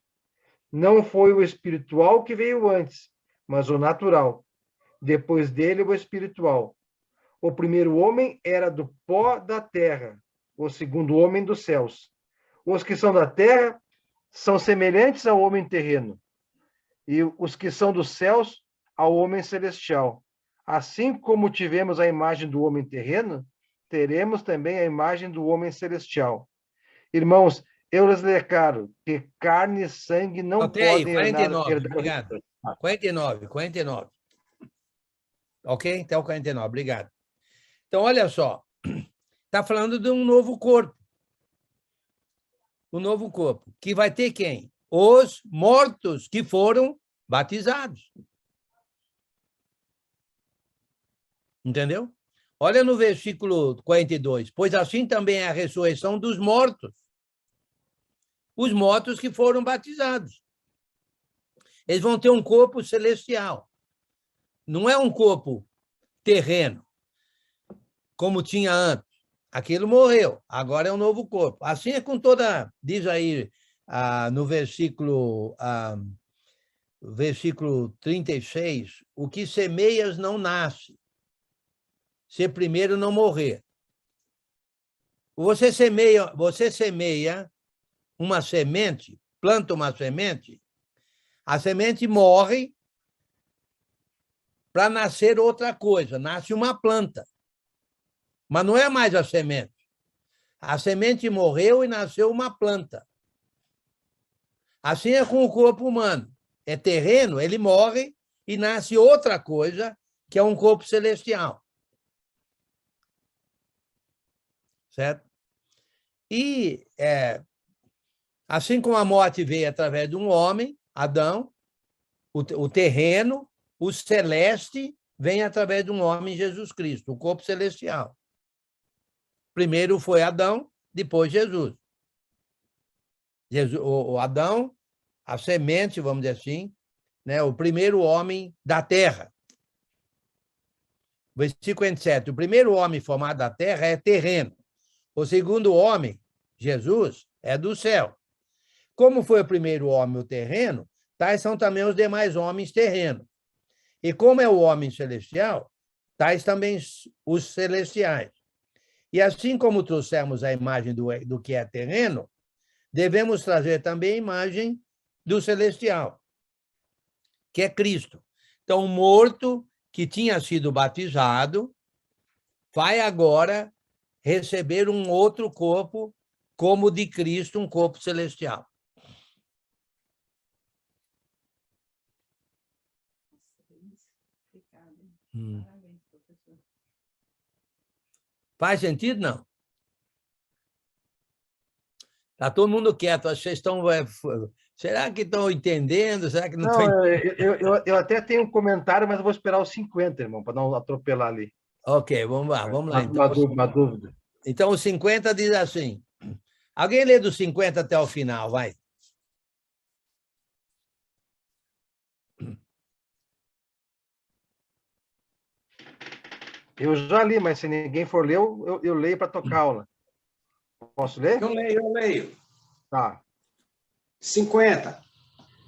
Não foi o espiritual que veio antes, mas o natural. Depois dele, o espiritual. O primeiro homem era do pó da terra, o segundo homem dos céus. Os que são da terra são semelhantes ao homem terreno, e os que são dos céus ao homem celestial. Assim como tivemos a imagem do homem terreno, teremos também a imagem do homem celestial. Irmãos, eu lhes declaro que carne e sangue não podem herdar. Obrigado. 49. Ok? Até o 49, obrigado. Então, olha só, está falando de um novo corpo. Um novo corpo, que vai ter quem? Os mortos que foram batizados. Entendeu? Olha no versículo 42. Pois assim também é a ressurreição dos mortos. Os mortos que foram batizados. Eles vão ter um corpo celestial. Não é um corpo terreno, como tinha antes. Aquilo morreu, agora é um novo corpo. Assim é com toda... Diz aí no versículo 36, o que semeias não nasce, se primeiro não morrer. Você semeia uma semente, planta uma semente, a semente morre para nascer outra coisa, nasce uma planta. Mas não é mais a semente. A semente morreu e nasceu uma planta. Assim é com o corpo humano. É terreno, ele morre e nasce outra coisa, que é um corpo celestial. Certo? E assim como a morte veio através de um homem, Adão, O terreno, o celeste, vem através de um homem, Jesus Cristo, o corpo celestial. Primeiro foi Adão, depois Jesus. O Adão, a semente, vamos dizer assim, né, o primeiro homem da terra. Versículo 27. O primeiro homem formado da terra é terreno. O segundo homem, Jesus, é do céu. Como foi o primeiro homem o terreno, tais são também os demais homens terrenos. E como é o homem celestial, tais também os celestiais. E assim como trouxemos a imagem do que é terreno, devemos trazer também a imagem do celestial, que é Cristo. Então, o morto que tinha sido batizado vai agora receber um outro corpo, como o de Cristo, um corpo celestial. Faz sentido, não? Está todo mundo quieto. Acho que vocês estão... Será que estão entendendo? Será que não estão entendendo? Eu até tenho um comentário, mas eu vou esperar os 50, irmão, para não atropelar ali. Ok, vamos lá. Então, Uma dúvida. Então, o 50 diz assim... Alguém lê do 50 até o final, vai. Eu já li, mas se ninguém for ler, eu leio para tocar aula. Posso ler? Eu leio. Tá. 50.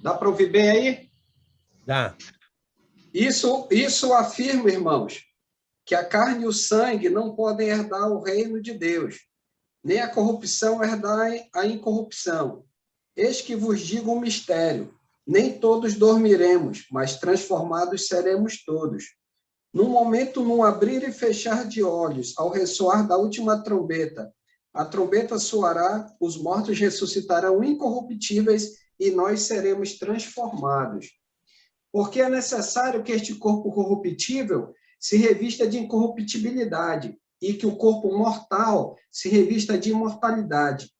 Dá para ouvir bem aí? Dá. Isso afirma, irmãos, que a carne e o sangue não podem herdar o reino de Deus, nem a corrupção herdar a incorrupção. Eis que vos digo um mistério: nem todos dormiremos, mas transformados seremos todos. No momento, num abrir e fechar de olhos, ao ressoar da última trombeta, a trombeta soará, os mortos ressuscitarão incorruptíveis e nós seremos transformados. Porque é necessário que este corpo corruptível se revista de incorruptibilidade e que o corpo mortal se revista de imortalidade.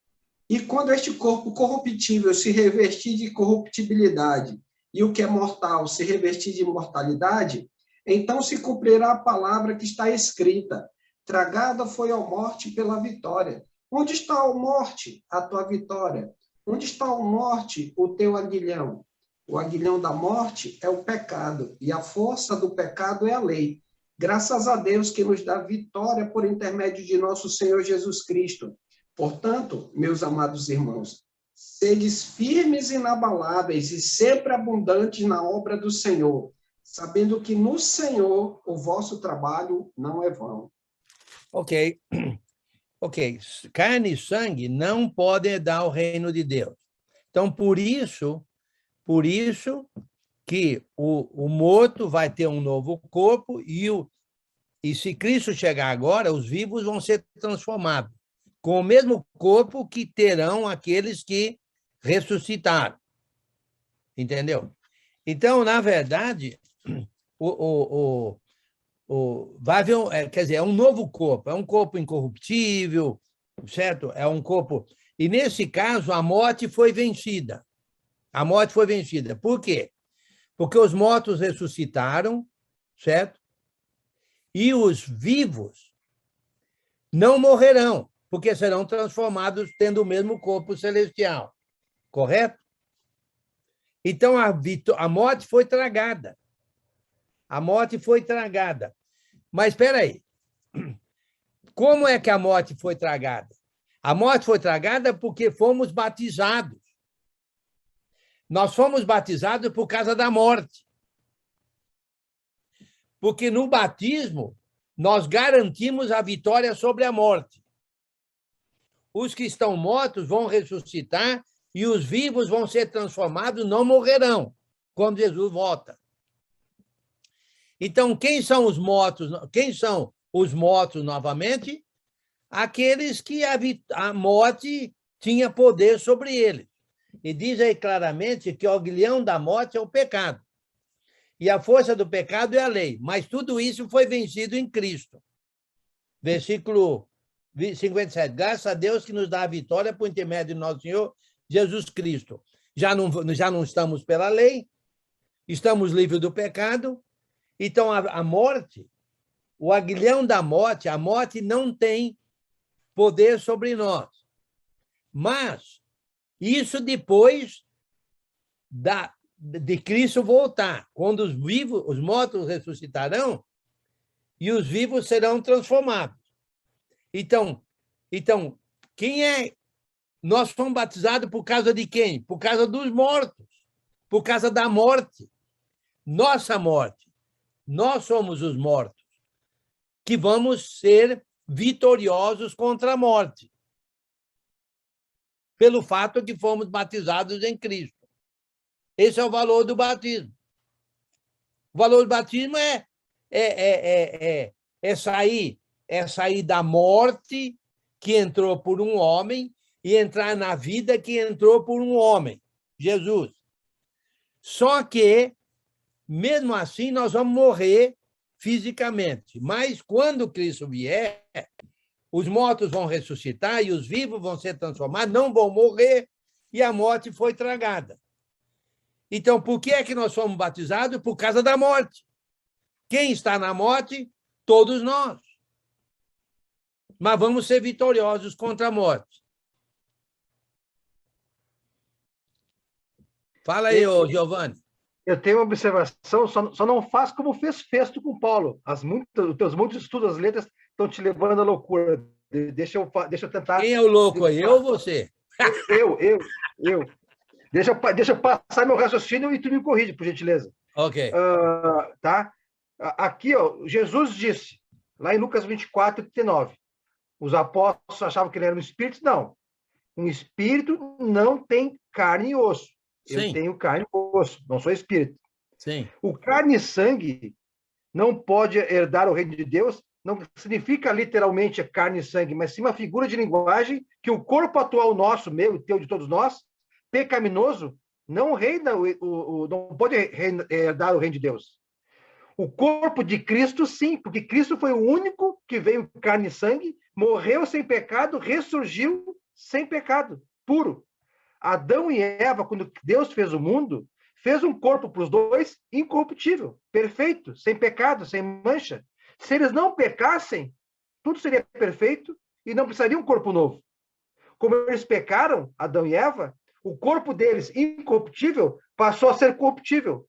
E quando este corpo corruptível se revestir de corruptibilidade e o que é mortal se revestir de imortalidade, então se cumprirá a palavra que está escrita: tragada foi a morte pela vitória. Onde está a morte, a tua vitória? Onde está a morte, o teu aguilhão? O aguilhão da morte é o pecado, e a força do pecado é a lei. Graças a Deus que nos dá vitória por intermédio de nosso Senhor Jesus Cristo. Portanto, meus amados irmãos, sedes firmes e inabaláveis e sempre abundantes na obra do Senhor, sabendo que no Senhor o vosso trabalho não é vão. Ok. Carne e sangue não podem dar o reino de Deus. Então, por isso que o morto vai ter um novo corpo e se Cristo chegar agora, os vivos vão ser transformados com o mesmo corpo que terão aqueles que ressuscitaram. Entendeu? Então, na verdade, vai haver, quer dizer, é um novo corpo, é um corpo incorruptível, certo? É um corpo... E, nesse caso, a morte foi vencida. A morte foi vencida. Por quê? Porque os mortos ressuscitaram, certo? E os vivos não morrerão, porque serão transformados tendo o mesmo corpo celestial. Correto? Então, a morte foi tragada. A morte foi tragada. Mas, espera aí. Como é que a morte foi tragada? A morte foi tragada porque fomos batizados. Nós fomos batizados por causa da morte. Porque no batismo, nós garantimos a vitória sobre a morte. Os que estão mortos vão ressuscitar e os vivos vão ser transformados, não morrerão, quando Jesus volta. Então, quem são os mortos? Quem são os mortos novamente? Aqueles que a morte tinha poder sobre eles. E diz aí claramente que o aguilhão da morte é o pecado. E a força do pecado é a lei. Mas tudo isso foi vencido em Cristo. Versículo 57. Graças a Deus que nos dá a vitória por intermédio de nosso Senhor Jesus Cristo. Já não estamos pela lei, estamos livres do pecado. Então, a morte, o aguilhão da morte, a morte não tem poder sobre nós. Mas isso depois de Cristo voltar, quando os mortos ressuscitarão e os vivos serão transformados. Então, quem é? Nós fomos batizados por causa de quem? Por causa dos mortos, por causa da morte, nossa morte. Nós somos os mortos, que vamos ser vitoriosos contra a morte, pelo fato que fomos batizados em Cristo. Esse é o valor do batismo. O valor do batismo é sair da morte que entrou por um homem e entrar na vida que entrou por um homem, Jesus. Só que, mesmo assim, nós vamos morrer fisicamente. Mas, quando Cristo vier, os mortos vão ressuscitar e os vivos vão ser transformados, não vão morrer, e a morte foi tragada. Então, por que é que nós somos batizados? Por causa da morte. Quem está na morte? Todos nós. Mas vamos ser vitoriosos contra a morte. Fala aí, Giovanni. Eu tenho uma observação, só não faz como fez Festo com Paulo. Os teus muitos estudos, as letras, estão te levando à loucura. Deixa eu tentar... Quem é o louco aí, eu ou você? Eu. Deixa eu passar meu raciocínio e tu me corrige, por gentileza. Ok. Tá? Aqui, Jesus disse, lá em Lucas 24, 39, os apóstolos achavam que ele era um espírito? Não. Um espírito não tem carne e osso. Sim. Eu tenho carne e osso, não sou espírito. Sim. O carne e sangue não pode herdar o reino de Deus, não significa literalmente carne e sangue, mas sim uma figura de linguagem que o corpo atual nosso, meu e teu, de todos nós, pecaminoso, não reina, não pode herdar o reino de Deus. O corpo de Cristo, sim, porque Cristo foi o único que veio carne e sangue, morreu sem pecado, ressurgiu sem pecado, puro. Adão e Eva, quando Deus fez o mundo, fez um corpo para os dois incorruptível, perfeito, sem pecado, sem mancha. Se eles não pecassem, tudo seria perfeito e não precisaria um corpo novo. Como eles pecaram, Adão e Eva, o corpo deles incorruptível passou a ser corruptível.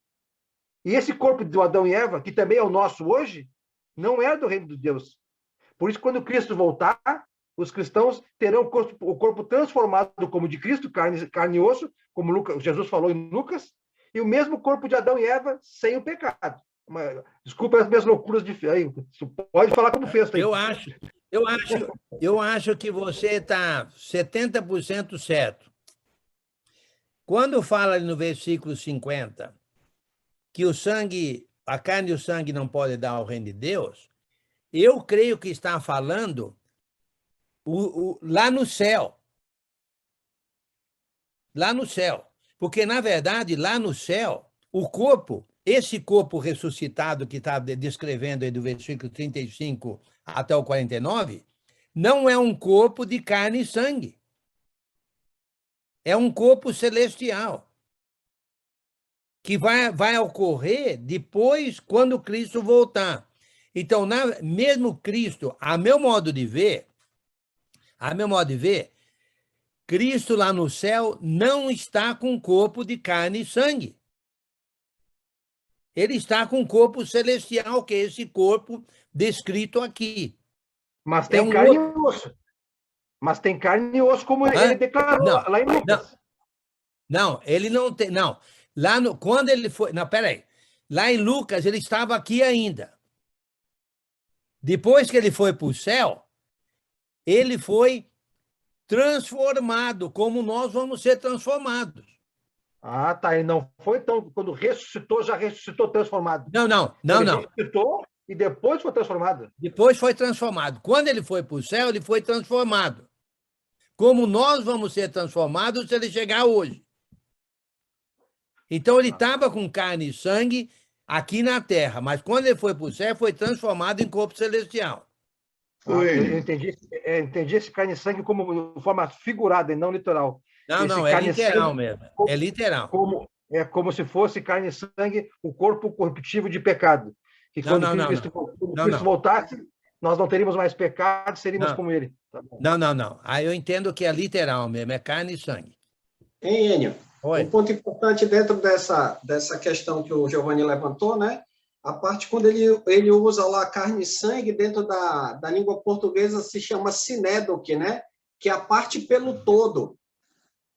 E esse corpo do Adão e Eva, que também é o nosso hoje, não é do reino de Deus. Por isso, quando Cristo voltar, os cristãos terão o corpo transformado como de Cristo, carne e osso, como Jesus falou em Lucas, e o mesmo corpo de Adão e Eva sem o pecado. Desculpa as minhas loucuras de fé. Pode falar como fez. Eu acho que você está 70% certo. Quando fala no versículo 50 que a carne e o sangue não podem dar ao reino de Deus, eu creio que está falando lá no céu. Lá no céu. Porque, na verdade, lá no céu, o corpo, esse corpo ressuscitado que está descrevendo aí do versículo 35 até o 49, não é um corpo de carne e sangue. É um corpo celestial que vai ocorrer depois, quando Cristo voltar. Então, mesmo Cristo, a meu modo de ver, Cristo lá no céu não está com corpo de carne e sangue. Ele está com um corpo celestial, que é esse corpo descrito aqui. Mas tem carne e osso. Mas tem carne e osso, como ele declarou lá em Lucas. Não, ele não tem. Não. Quando ele foi. Não, peraí. Lá em Lucas, ele estava aqui ainda. Depois que ele foi para o céu, ele foi transformado, como nós vamos ser transformados. Ah, tá. Ele não foi, então, quando ressuscitou, já ressuscitou transformado. Não. Ressuscitou e depois foi transformado. Depois foi transformado. Quando ele foi para o céu, ele foi transformado. Como nós vamos ser transformados se ele chegar hoje. Então, ele estava com carne e sangue aqui na terra, mas quando ele foi para o céu, foi transformado em corpo celestial. Eu entendi esse carne e sangue como de forma figurada e não literal. Não, é literal mesmo. É literal. é como se fosse carne e sangue, o corpo corruptível de pecado. Que quando Cristo voltasse, nós não teríamos mais pecado, seríamos como ele. Tá bom. Não. Aí eu entendo que é literal mesmo, é carne e sangue. Hein, Enio? Oi. Um ponto importante dentro dessa questão que o Giovanni levantou, né? A parte quando ele usa lá carne e sangue, dentro da língua portuguesa se chama sinédoque, né? Que é a parte pelo todo.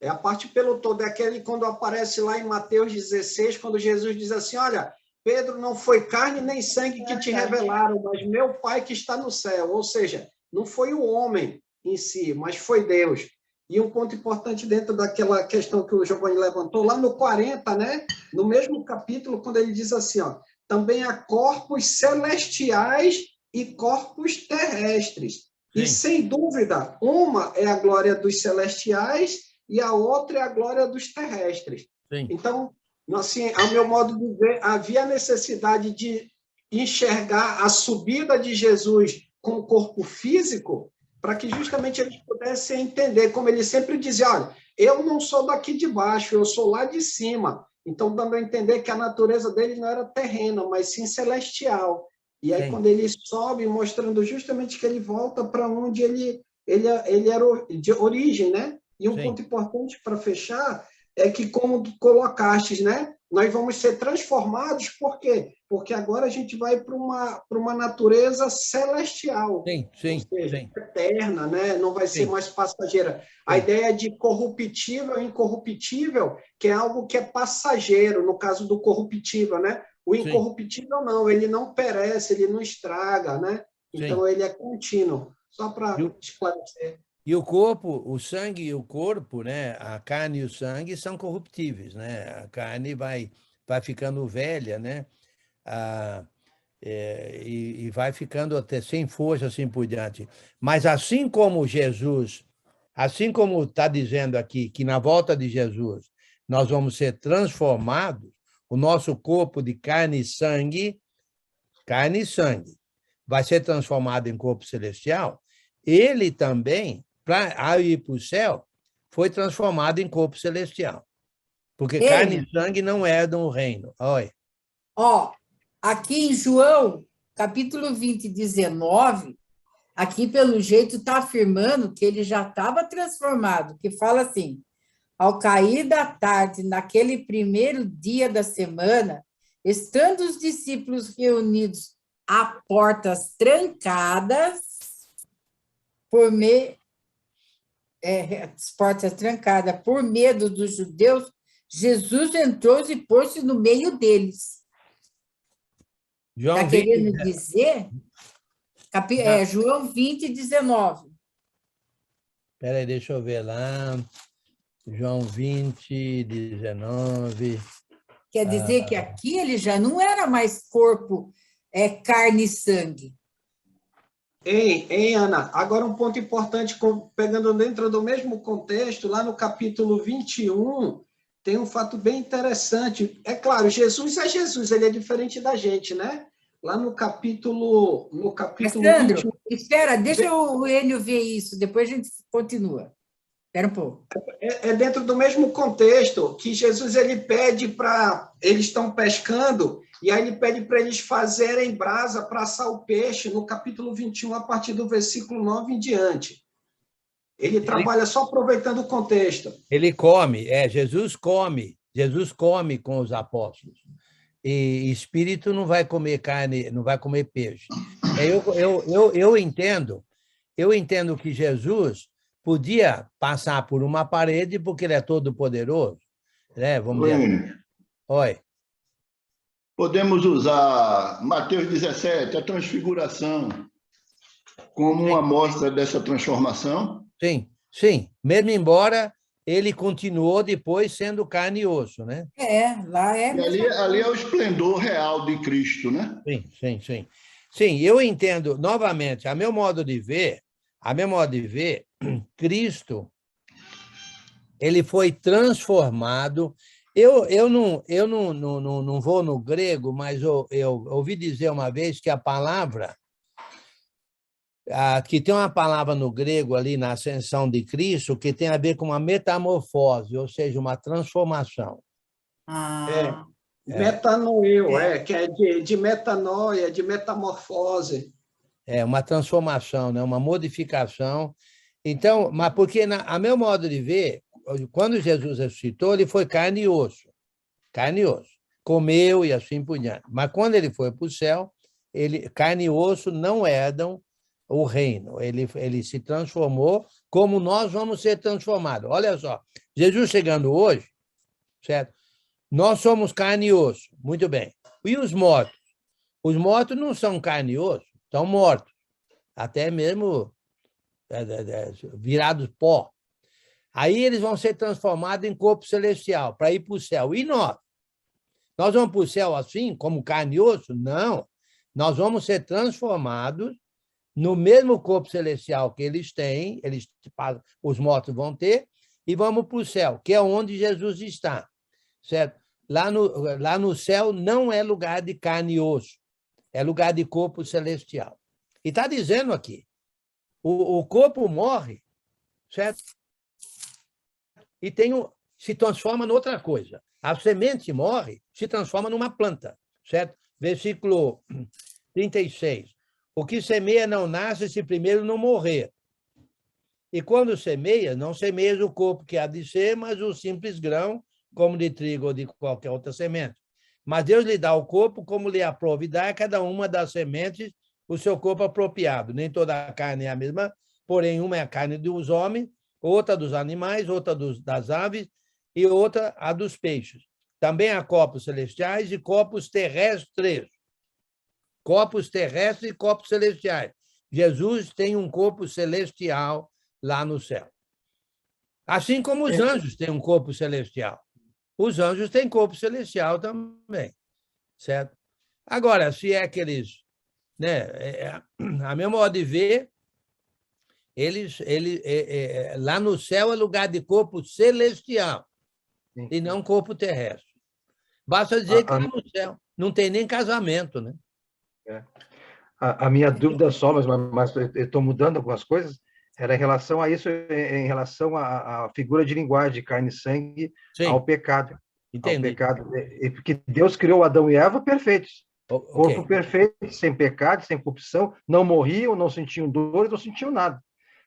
É a parte pelo todo. É aquele quando aparece lá em Mateus 16, quando Jesus diz assim, olha, Pedro, não foi carne nem sangue que te revelaram, mas meu Pai que está no céu. Ou seja, não foi o homem em si, mas foi Deus. E um ponto importante dentro daquela questão que o Giovanni levantou, lá no 40, né? No mesmo capítulo, quando ele diz assim, ó, também há corpos celestiais e corpos terrestres. Sim. E, sem dúvida, uma é a glória dos celestiais e a outra é a glória dos terrestres. Sim. Então, assim, ao meu modo de ver, havia a necessidade de enxergar a subida de Jesus com o corpo físico, para que justamente eles pudessem entender, como ele sempre dizia, olha, eu não sou daqui de baixo, eu sou lá de cima. Então, dando a entender que a natureza dele não era terrena, mas sim celestial. E aí, quando ele sobe, mostrando justamente que ele volta para onde ele era de origem, né? E um ponto importante para fechar é que, como colocastes, né? Nós vamos ser transformados, por quê? Porque agora a gente vai para uma natureza celestial, ou seja, eterna, né? Não vai ser mais passageira. A ideia de corruptível e incorruptível, que é algo que é passageiro, no caso do corruptível, né? O incorruptível não, ele não perece, ele não estraga, né? Então ele é contínuo. Só para esclarecer. E o corpo, o sangue e o corpo, né? A carne e o sangue são corruptíveis, né? A carne vai ficando velha, né? E vai ficando até sem força, assim por diante. Mas assim como Jesus, assim como está dizendo aqui, que na volta de Jesus nós vamos ser transformados, o nosso corpo de carne e sangue, vai ser transformado em corpo celestial, ele também, para ir para o céu, foi transformado em corpo celestial. Porque carne e sangue não é do reino. Olha. Ó, aqui em João, capítulo 20, 19, aqui, pelo jeito, está afirmando que ele já estava transformado, que fala assim, ao cair da tarde, naquele primeiro dia da semana, estando os discípulos reunidos a portas trancadas, por medo dos judeus, Jesus entrou e pôs-se no meio deles. Está querendo dizer? João 20, 19. Espera aí, deixa eu ver lá. João 20, 19. Quer dizer que aqui ele já não era mais corpo, carne e sangue. Hein, Ana? Agora um ponto importante, pegando dentro do mesmo contexto, lá no capítulo 21, tem um fato bem interessante. É claro, Jesus é Jesus, ele é diferente da gente, né? Lá no capítulo Sandro, 21... espera, deixa o Enio ver isso, depois a gente continua. Espera um pouco. É dentro do mesmo contexto que Jesus ele pede para... Eles estão pescando, e aí ele pede para eles fazerem brasa para assar o peixe, no capítulo 21, a partir do versículo 9 em diante. Ele trabalha só aproveitando o contexto. Ele come, Jesus come com os apóstolos. E espírito não vai comer carne, não vai comer peixe. Eu entendo que Jesus podia passar por uma parede porque ele é todo poderoso, né? Vamos dizer. Oi. Podemos usar Mateus 17, a transfiguração, como uma amostra dessa transformação? Sim. Mesmo embora ele continuou depois sendo carne e osso, né? Lá é. E ali é o esplendor real de Cristo, né? Sim. Sim, eu entendo, novamente, a meu modo de ver, Cristo, ele foi transformado. Eu não vou no grego, mas eu ouvi dizer uma vez que a palavra, que tem uma palavra no grego ali na ascensão de Cristo que tem a ver com uma metamorfose, ou seja, uma transformação. Ah, Metanoeu, que é de metanoia, de metamorfose. É uma transformação, né? Uma modificação. Então, mas porque, a meu modo de ver, quando Jesus ressuscitou, ele foi carne e osso. Carne e osso. Comeu e assim por diante. Mas quando ele foi para o céu, carne e osso não herdam o reino. Ele se transformou como nós vamos ser transformados. Olha só, Jesus chegando hoje, certo? Nós somos carne e osso. Muito bem. E os mortos? Os mortos não são carne e osso, estão mortos. Até mesmo virados pó. Aí eles vão ser transformados em corpo celestial, para ir para o céu. E nós? Nós vamos para o céu assim, como carne e osso? Não. Nós vamos ser transformados no mesmo corpo celestial que eles têm, os mortos vão ter, e vamos para o céu, que é onde Jesus está. Certo? Lá no céu não é lugar de carne e osso, é lugar de corpo celestial. E está dizendo aqui, o corpo morre, certo? E se transforma em outra coisa. A semente morre, se transforma numa planta, certo? Versículo 36. O que semeia não nasce se primeiro não morrer. E quando semeia, não semeias o corpo que há de ser, mas o simples grão, como de trigo ou de qualquer outra semente. Mas Deus lhe dá o corpo como lhe aprove dar, cada uma das sementes o seu corpo apropriado. Nem toda a carne é a mesma, porém uma é a carne dos homens, outra dos animais, outra das aves e outra a dos peixes. Também há corpos celestiais e corpos terrestres. Corpos terrestres e corpos celestiais. Jesus tem um corpo celestial lá no céu. Assim como os anjos têm um corpo celestial. Os anjos têm corpo celestial também, certo? Agora, se é que eles, né, a meu modo de ver, lá no céu é lugar de corpo celestial e não corpo terrestre. Basta dizer que lá no céu não tem nem casamento, né? A minha dúvida só, mas eu estou mudando algumas coisas, era em relação a isso, em relação à figura de linguagem, de carne e sangue, Sim, ao pecado. entendi. Ao pecado. Porque Deus criou Adão e Eva perfeitos. Corpo perfeito, sem pecado, sem corrupção, não morriam, não sentiam dores, não sentiam nada.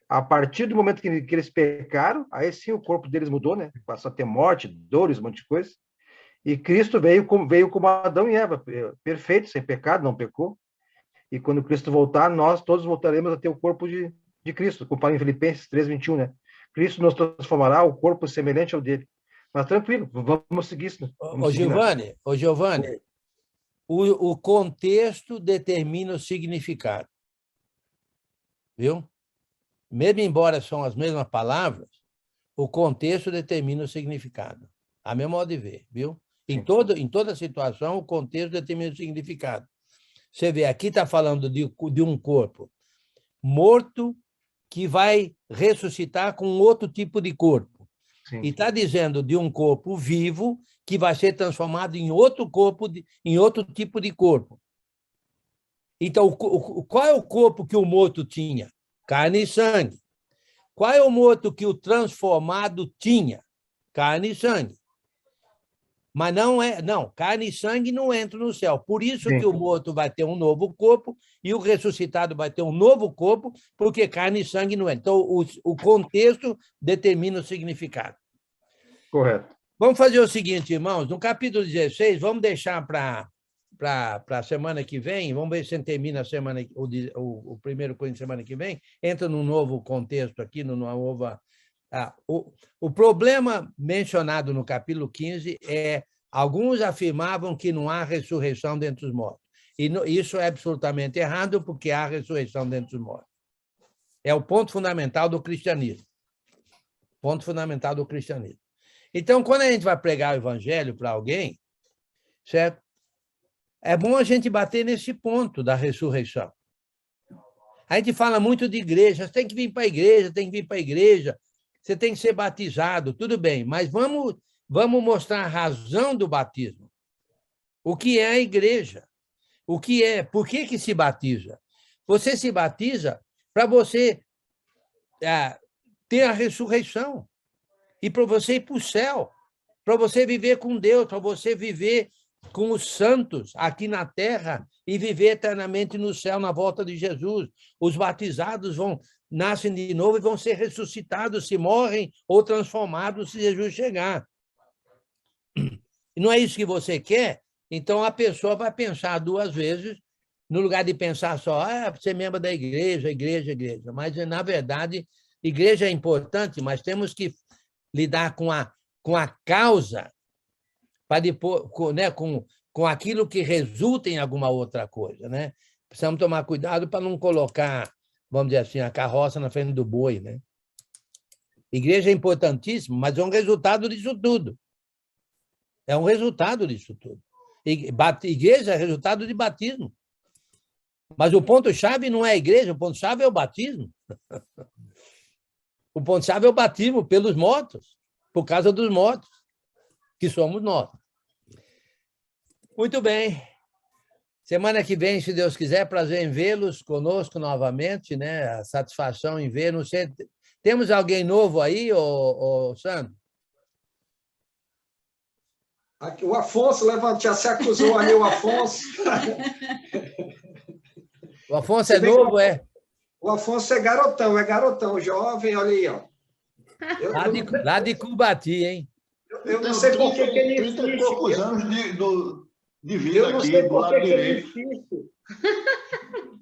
A partir do momento que eles pecaram, aí sim o corpo deles mudou, né? Passou a ter morte, dores, um monte de coisa. E Cristo veio como Adão e Eva, perfeito, sem pecado, não pecou. E quando Cristo voltar, nós todos voltaremos a ter o corpo de Cristo, como fala em Filipenses 3:21, né? Cristo nos transformará o corpo semelhante ao dele. Mas tranquilo, vamos seguir isso. Ô, Giovanni, o contexto determina o significado. Viu? Mesmo embora são as mesmas palavras, o contexto determina o significado. A meu modo de ver, viu? Em toda situação, o contexto determina o significado. Você vê, aqui está falando de um corpo morto que vai ressuscitar com outro tipo de corpo. Sim. E está dizendo de um corpo vivo que vai ser transformado em outro corpo, em outro tipo de corpo. Então, qual é o corpo que o morto tinha? Carne e sangue. Qual é o morto que o transformado tinha? Carne e sangue. Mas carne e sangue não entram no céu. Por isso que o morto vai ter um novo corpo e o ressuscitado vai ter um novo corpo, porque carne e sangue não entram. Então, o contexto determina o significado. Correto. Vamos fazer o seguinte, irmãos, no capítulo 16, vamos deixar para a semana que vem, vamos ver se termina a semana, o primeiro Coríntios semana que vem, entra num novo contexto aqui, numa nova... O problema mencionado no capítulo 15 é alguns afirmavam que não há ressurreição dentre os mortos. E isso é absolutamente errado, porque há ressurreição dentre os mortos. É o ponto fundamental do cristianismo. Ponto fundamental do cristianismo. Então, quando a gente vai pregar o evangelho para alguém, certo? É bom a gente bater nesse ponto da ressurreição. A gente fala muito de igreja, você tem que vir para a igreja, tem que vir para a igreja, você tem que ser batizado, tudo bem, mas vamos mostrar a razão do batismo. O que é a igreja? O que é? Por que se batiza? Você se batiza para você ter a ressurreição e para você ir para o céu, para você viver com Deus, para você viver com os santos aqui na terra e viver eternamente no céu na volta de Jesus. Os batizados nascem de novo e vão ser ressuscitados, se morrem ou transformados se Jesus chegar. E não é isso que você quer? Então a pessoa vai pensar 2 vezes, no lugar de pensar só, ser membro da igreja, igreja. Mas, na verdade, igreja é importante, mas temos que lidar com a causa, para depois, né, com aquilo que resulta em alguma outra coisa, né? Precisamos tomar cuidado para não colocar, vamos dizer assim, a carroça na frente do boi, né? Igreja é importantíssimo, mas é um resultado disso tudo. É um resultado disso tudo. Igreja é resultado de batismo. Mas o ponto-chave não é a igreja, o ponto-chave é o batismo. O ponto-chave é o batismo pelos mortos, por causa dos mortos, que somos nós. Muito bem. Semana que vem, se Deus quiser, prazer em vê-los conosco novamente, né? A satisfação em ver. Não sei, temos alguém novo aí, Sandro? Aqui, o Afonso levante, já se acusou ali, o Afonso. O Afonso é novo, é? O Afonso é garotão, jovem, olha aí, ó. Lá de Cubati, hein? Eu não sei por que ele 30 e poucos anos de vida eu não aqui, sei do por lado que ele direito. insiste.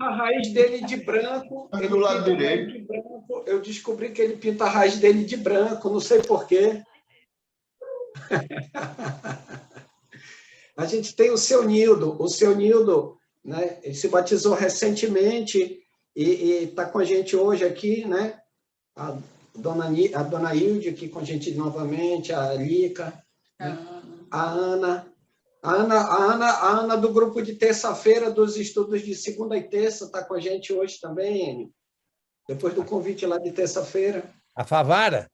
A raiz dele de branco. Aqui Ele do lado pinta a raiz direito. de branco. Eu descobri que ele pinta a raiz dele de branco, não sei por quê. A gente tem o seu Nildo, né? Ele se batizou recentemente e está com a gente hoje aqui, né? A dona Hilde aqui com a gente novamente, a Lica, né? A Ana do grupo de terça-feira dos estudos de segunda e terça está com a gente hoje também, Enio. Depois do convite lá de terça-feira. A Favara?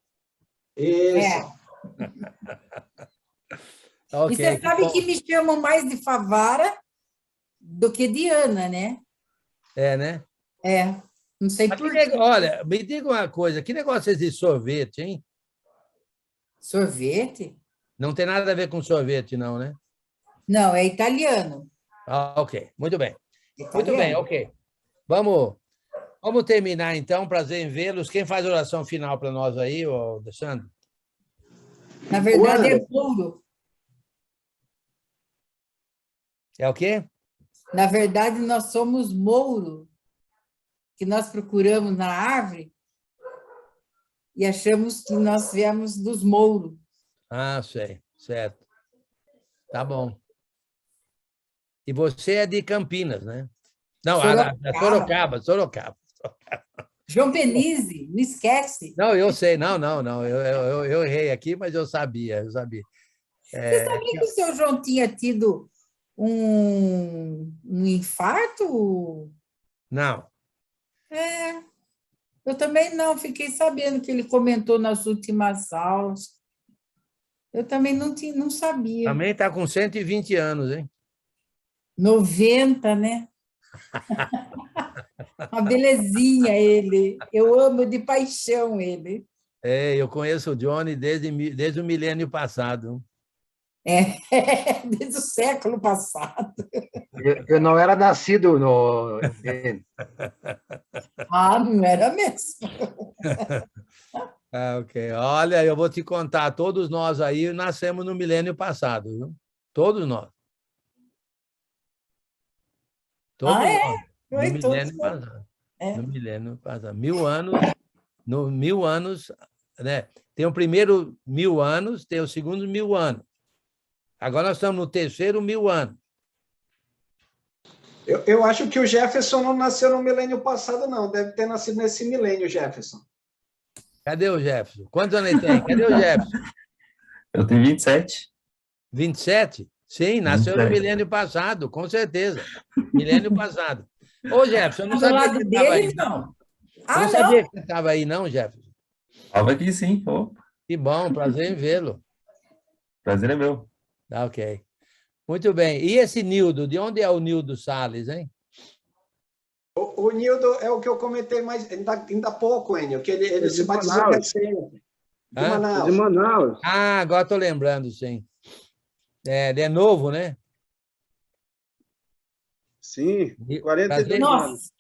Isso. Okay, e você sabe que me chamam mais de Favara do que de Ana, né? É, né? É, não sei por quê. Olha, me diga uma coisa, que negócio é esse sorvete, hein? Sorvete? Não tem nada a ver com sorvete, não, né? Não, é italiano. Ok, muito bem. Italiano. Muito bem, ok. Vamos terminar, então. Prazer em vê-los. Quem faz a oração final para nós aí, Sandro? Na verdade, é mouro. É o quê? Na verdade, nós somos mouro, que nós procuramos na árvore e achamos que nós viemos dos mouros. Ah, sei, certo. Tá bom. E você é de Campinas, né? Não, Sorocaba. João Penise, não esquece. Não, eu sei, não. Eu errei aqui, mas eu sabia. Você sabia que o seu João tinha tido um infarto? Não. Eu também não, fiquei sabendo que ele comentou nas últimas aulas. Eu também não sabia. Também está com 120 anos, hein? 90, né? Uma belezinha ele. Eu amo de paixão ele. Eu conheço o Johnny desde o milênio passado. Desde o século passado. Eu não era nascido no... Não era mesmo. Ok. Olha, eu vou te contar, todos nós aí nascemos no milênio passado, viu? Todos nós. Todos nós. No milênio passado. No milênio passado. 1000 anos, no 1000 anos, né? Tem o primeiro 1000 anos, tem o segundo 1000 anos. Agora nós estamos no terceiro 1000 anos. Eu acho que o Jefferson não nasceu no milênio passado, não. Deve ter nascido nesse milênio, Jefferson. Cadê o Jefferson? Quantos anos ele tem? Cadê o Jefferson? Eu tenho 27. 27? Sim, nasceu 27. No milênio passado, com certeza. Milênio passado. Ô, Jefferson, eu não sabia que você estava aí, não. Eu não sabia que você estava aí, não, Jefferson. Estava aqui, sim. Opa. Que bom, prazer em vê-lo. Prazer é meu. Tá, ok. Muito bem. E esse Nildo? De onde é o Nildo Salles, hein? O Nildo é o que eu comentei mais ainda há pouco, Enio, que ele se batizou recente. De Hã? Manaus. De Manaus. Ah, agora estou lembrando, sim. Ele é novo, né? Sim, E- 42 prazer. anos. Nossa,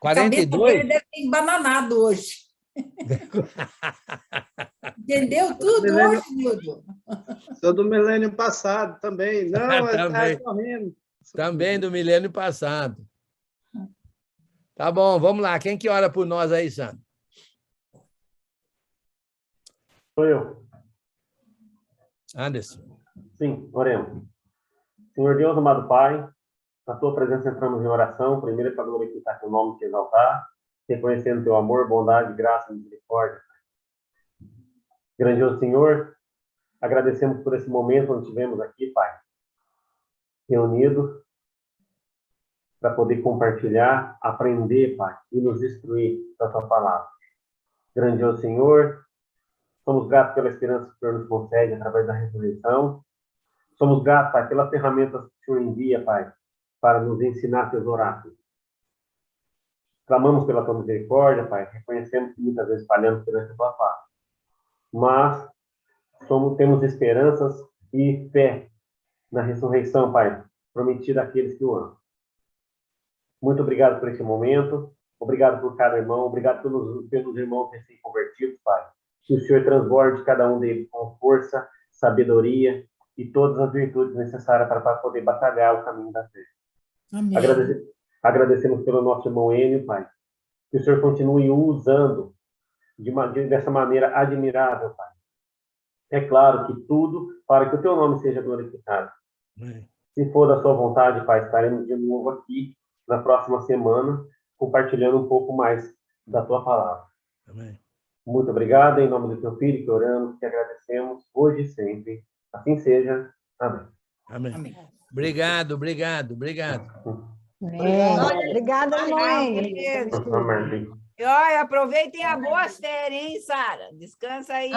a cabeça 42? dele deve ter embananado hoje. Entendeu tudo Milênio- hoje, Nildo? Sou do milênio passado também. Não, Também. está correndo. Também do milênio passado. Tá bom, vamos lá. Quem que ora por nós aí, Sandro? Sou eu. Anderson. Sim, oremos. Senhor Deus, amado Pai, na tua presença entramos em oração, primeiro para glorificar teu nome e te exaltar, reconhecendo teu amor, bondade, graça e misericórdia. Grandioso Senhor, agradecemos por esse momento onde estivemos aqui, Pai, reunidos para poder compartilhar, aprender, Pai, e nos instruir da tua palavra. Grandioso Senhor, somos gratos pela esperança que o Senhor nos concede através da ressurreição. Somos gratos, Pai, pelas ferramentas que o Senhor envia, Pai, para nos ensinar teus oráculos. Clamamos pela tua misericórdia, Pai, reconhecemos que muitas vezes falhamos perante a tua face. Mas temos esperanças e fé na ressurreição, Pai, prometida àqueles que o amam. Muito obrigado por esse momento, obrigado por cada irmão, obrigado pelos irmãos recém-convertidos, Pai. Que o Senhor transborde cada um deles com força, sabedoria e todas as virtudes necessárias para poder batalhar o caminho da fé. Amém. Agradecemos pelo nosso irmão Enio, Pai. Que o Senhor continue o usando dessa maneira admirável, Pai. É claro que tudo para que o teu nome seja glorificado. Amém. Se for da sua vontade, Pai, estaremos de novo aqui na próxima semana, compartilhando um pouco mais da tua palavra. Amém. Muito obrigado, em nome do teu filho, que oramos, que agradecemos, hoje e sempre. Assim seja. Amém. Amém. Amém. Obrigado, obrigado, obrigado. Obrigada, mãe. Amém. E olha, aproveitem a boa série, hein, Sara? Descansa aí.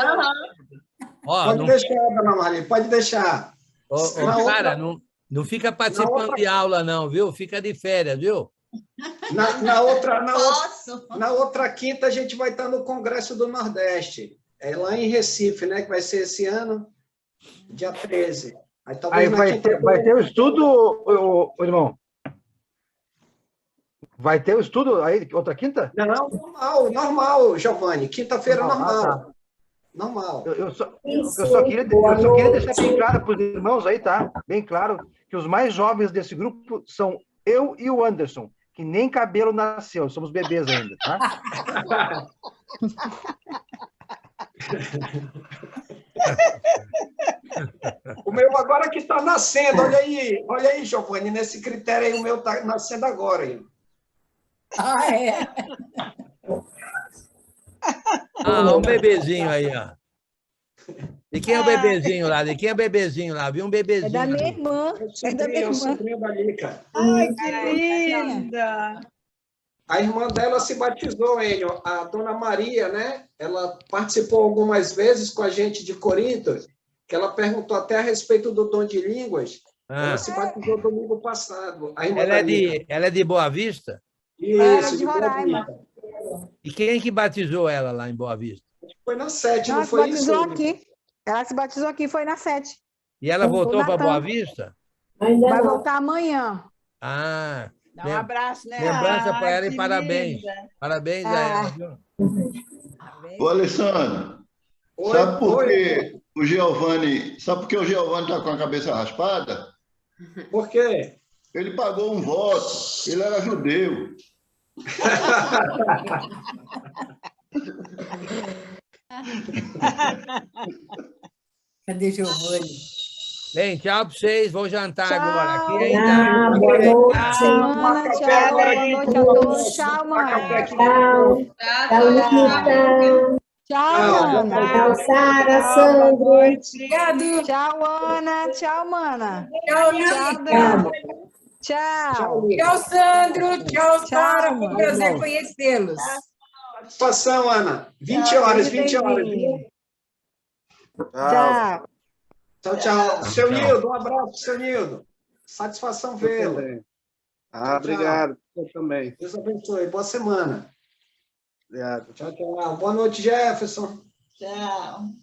Ó, Pode não, deixar, dona Maria, pode deixar. Na outra- cara, não fica participando de aula, não, viu? Fica de férias, viu? Na outra quinta, a gente vai estar no Congresso do Nordeste. É lá em Recife, né? Que vai ser esse ano, dia 13. Aí, talvez Aí na vai quinta- ter o estudo, ô, irmão? Vai ter o estudo aí, outra quinta? Não, normal, Giovanni. Quinta-feira, normal. Tá. Normal. Eu só queria deixar bem claro para os irmãos aí, tá? Bem claro que os mais jovens desse grupo são eu e o Anderson, que nem cabelo nasceu, somos bebês ainda, tá? O meu agora que está nascendo, olha aí, Giovanni, nesse critério aí, o meu está nascendo agora. Aí. Ah, é? Ah, um bebezinho aí, ó. De quem é o bebezinho lá? De quem é o bebezinho lá? Viu um bebezinho? É da minha ali. irmã. É da minha É o irmã. sobrinho da Lica. Ai, que linda! A irmã dela se batizou, Enio, a dona Maria, né? Ela participou algumas vezes com a gente de Corinto, que ela perguntou até a respeito do dom de línguas. Ah, Ela se batizou domingo passado. A irmã ela, da é Lica. ela é de Boa Vista? Isso, de Boa Roraima. Vista. E quem que batizou ela lá em Boa Vista? Foi na 7, Ela não se foi isso? batizou aqui. Ela se batizou aqui, foi na 7. E ela voltou para Natan. Boa Vista? Vai voltar amanhã. Ah, Dá um abraço, né? lembrança para ela e parabéns. Parabéns a ela, viu? Ô, Alessandro, Oi, sabe por oi. que o Giovanni está com a cabeça raspada? Por quê? Ele pagou um voto, ele era judeu. Cadê Giovanni? Bem, tchau para vocês. Vou jantar Tchau. agora. Aqui ainda. Boa noite. Ana, tchau. Boa noite a todos. Tchau, mãe. Tchau. Tchau, Nikita. Tchau, Ana. Tchau, Sara, Sandro. Obrigado. Tchau, Ana. Tchau, Mana. Tchau, Tchau, Nildo. Dan. Tchau. Tchau, Sandro. Tchau, Sara. Foi um mano. prazer conhecê-los. Satisfação, Ana. 20 horas, 20 horas. Viu? Tchau. Tchau, tchau. Seu Nildo, um abraço, seu Nildo. Satisfação vê-lo. Ah, obrigado. Eu também. Deus abençoe. Boa semana. Obrigado. Tchau, tchau. Boa noite, Jefferson. Tchau.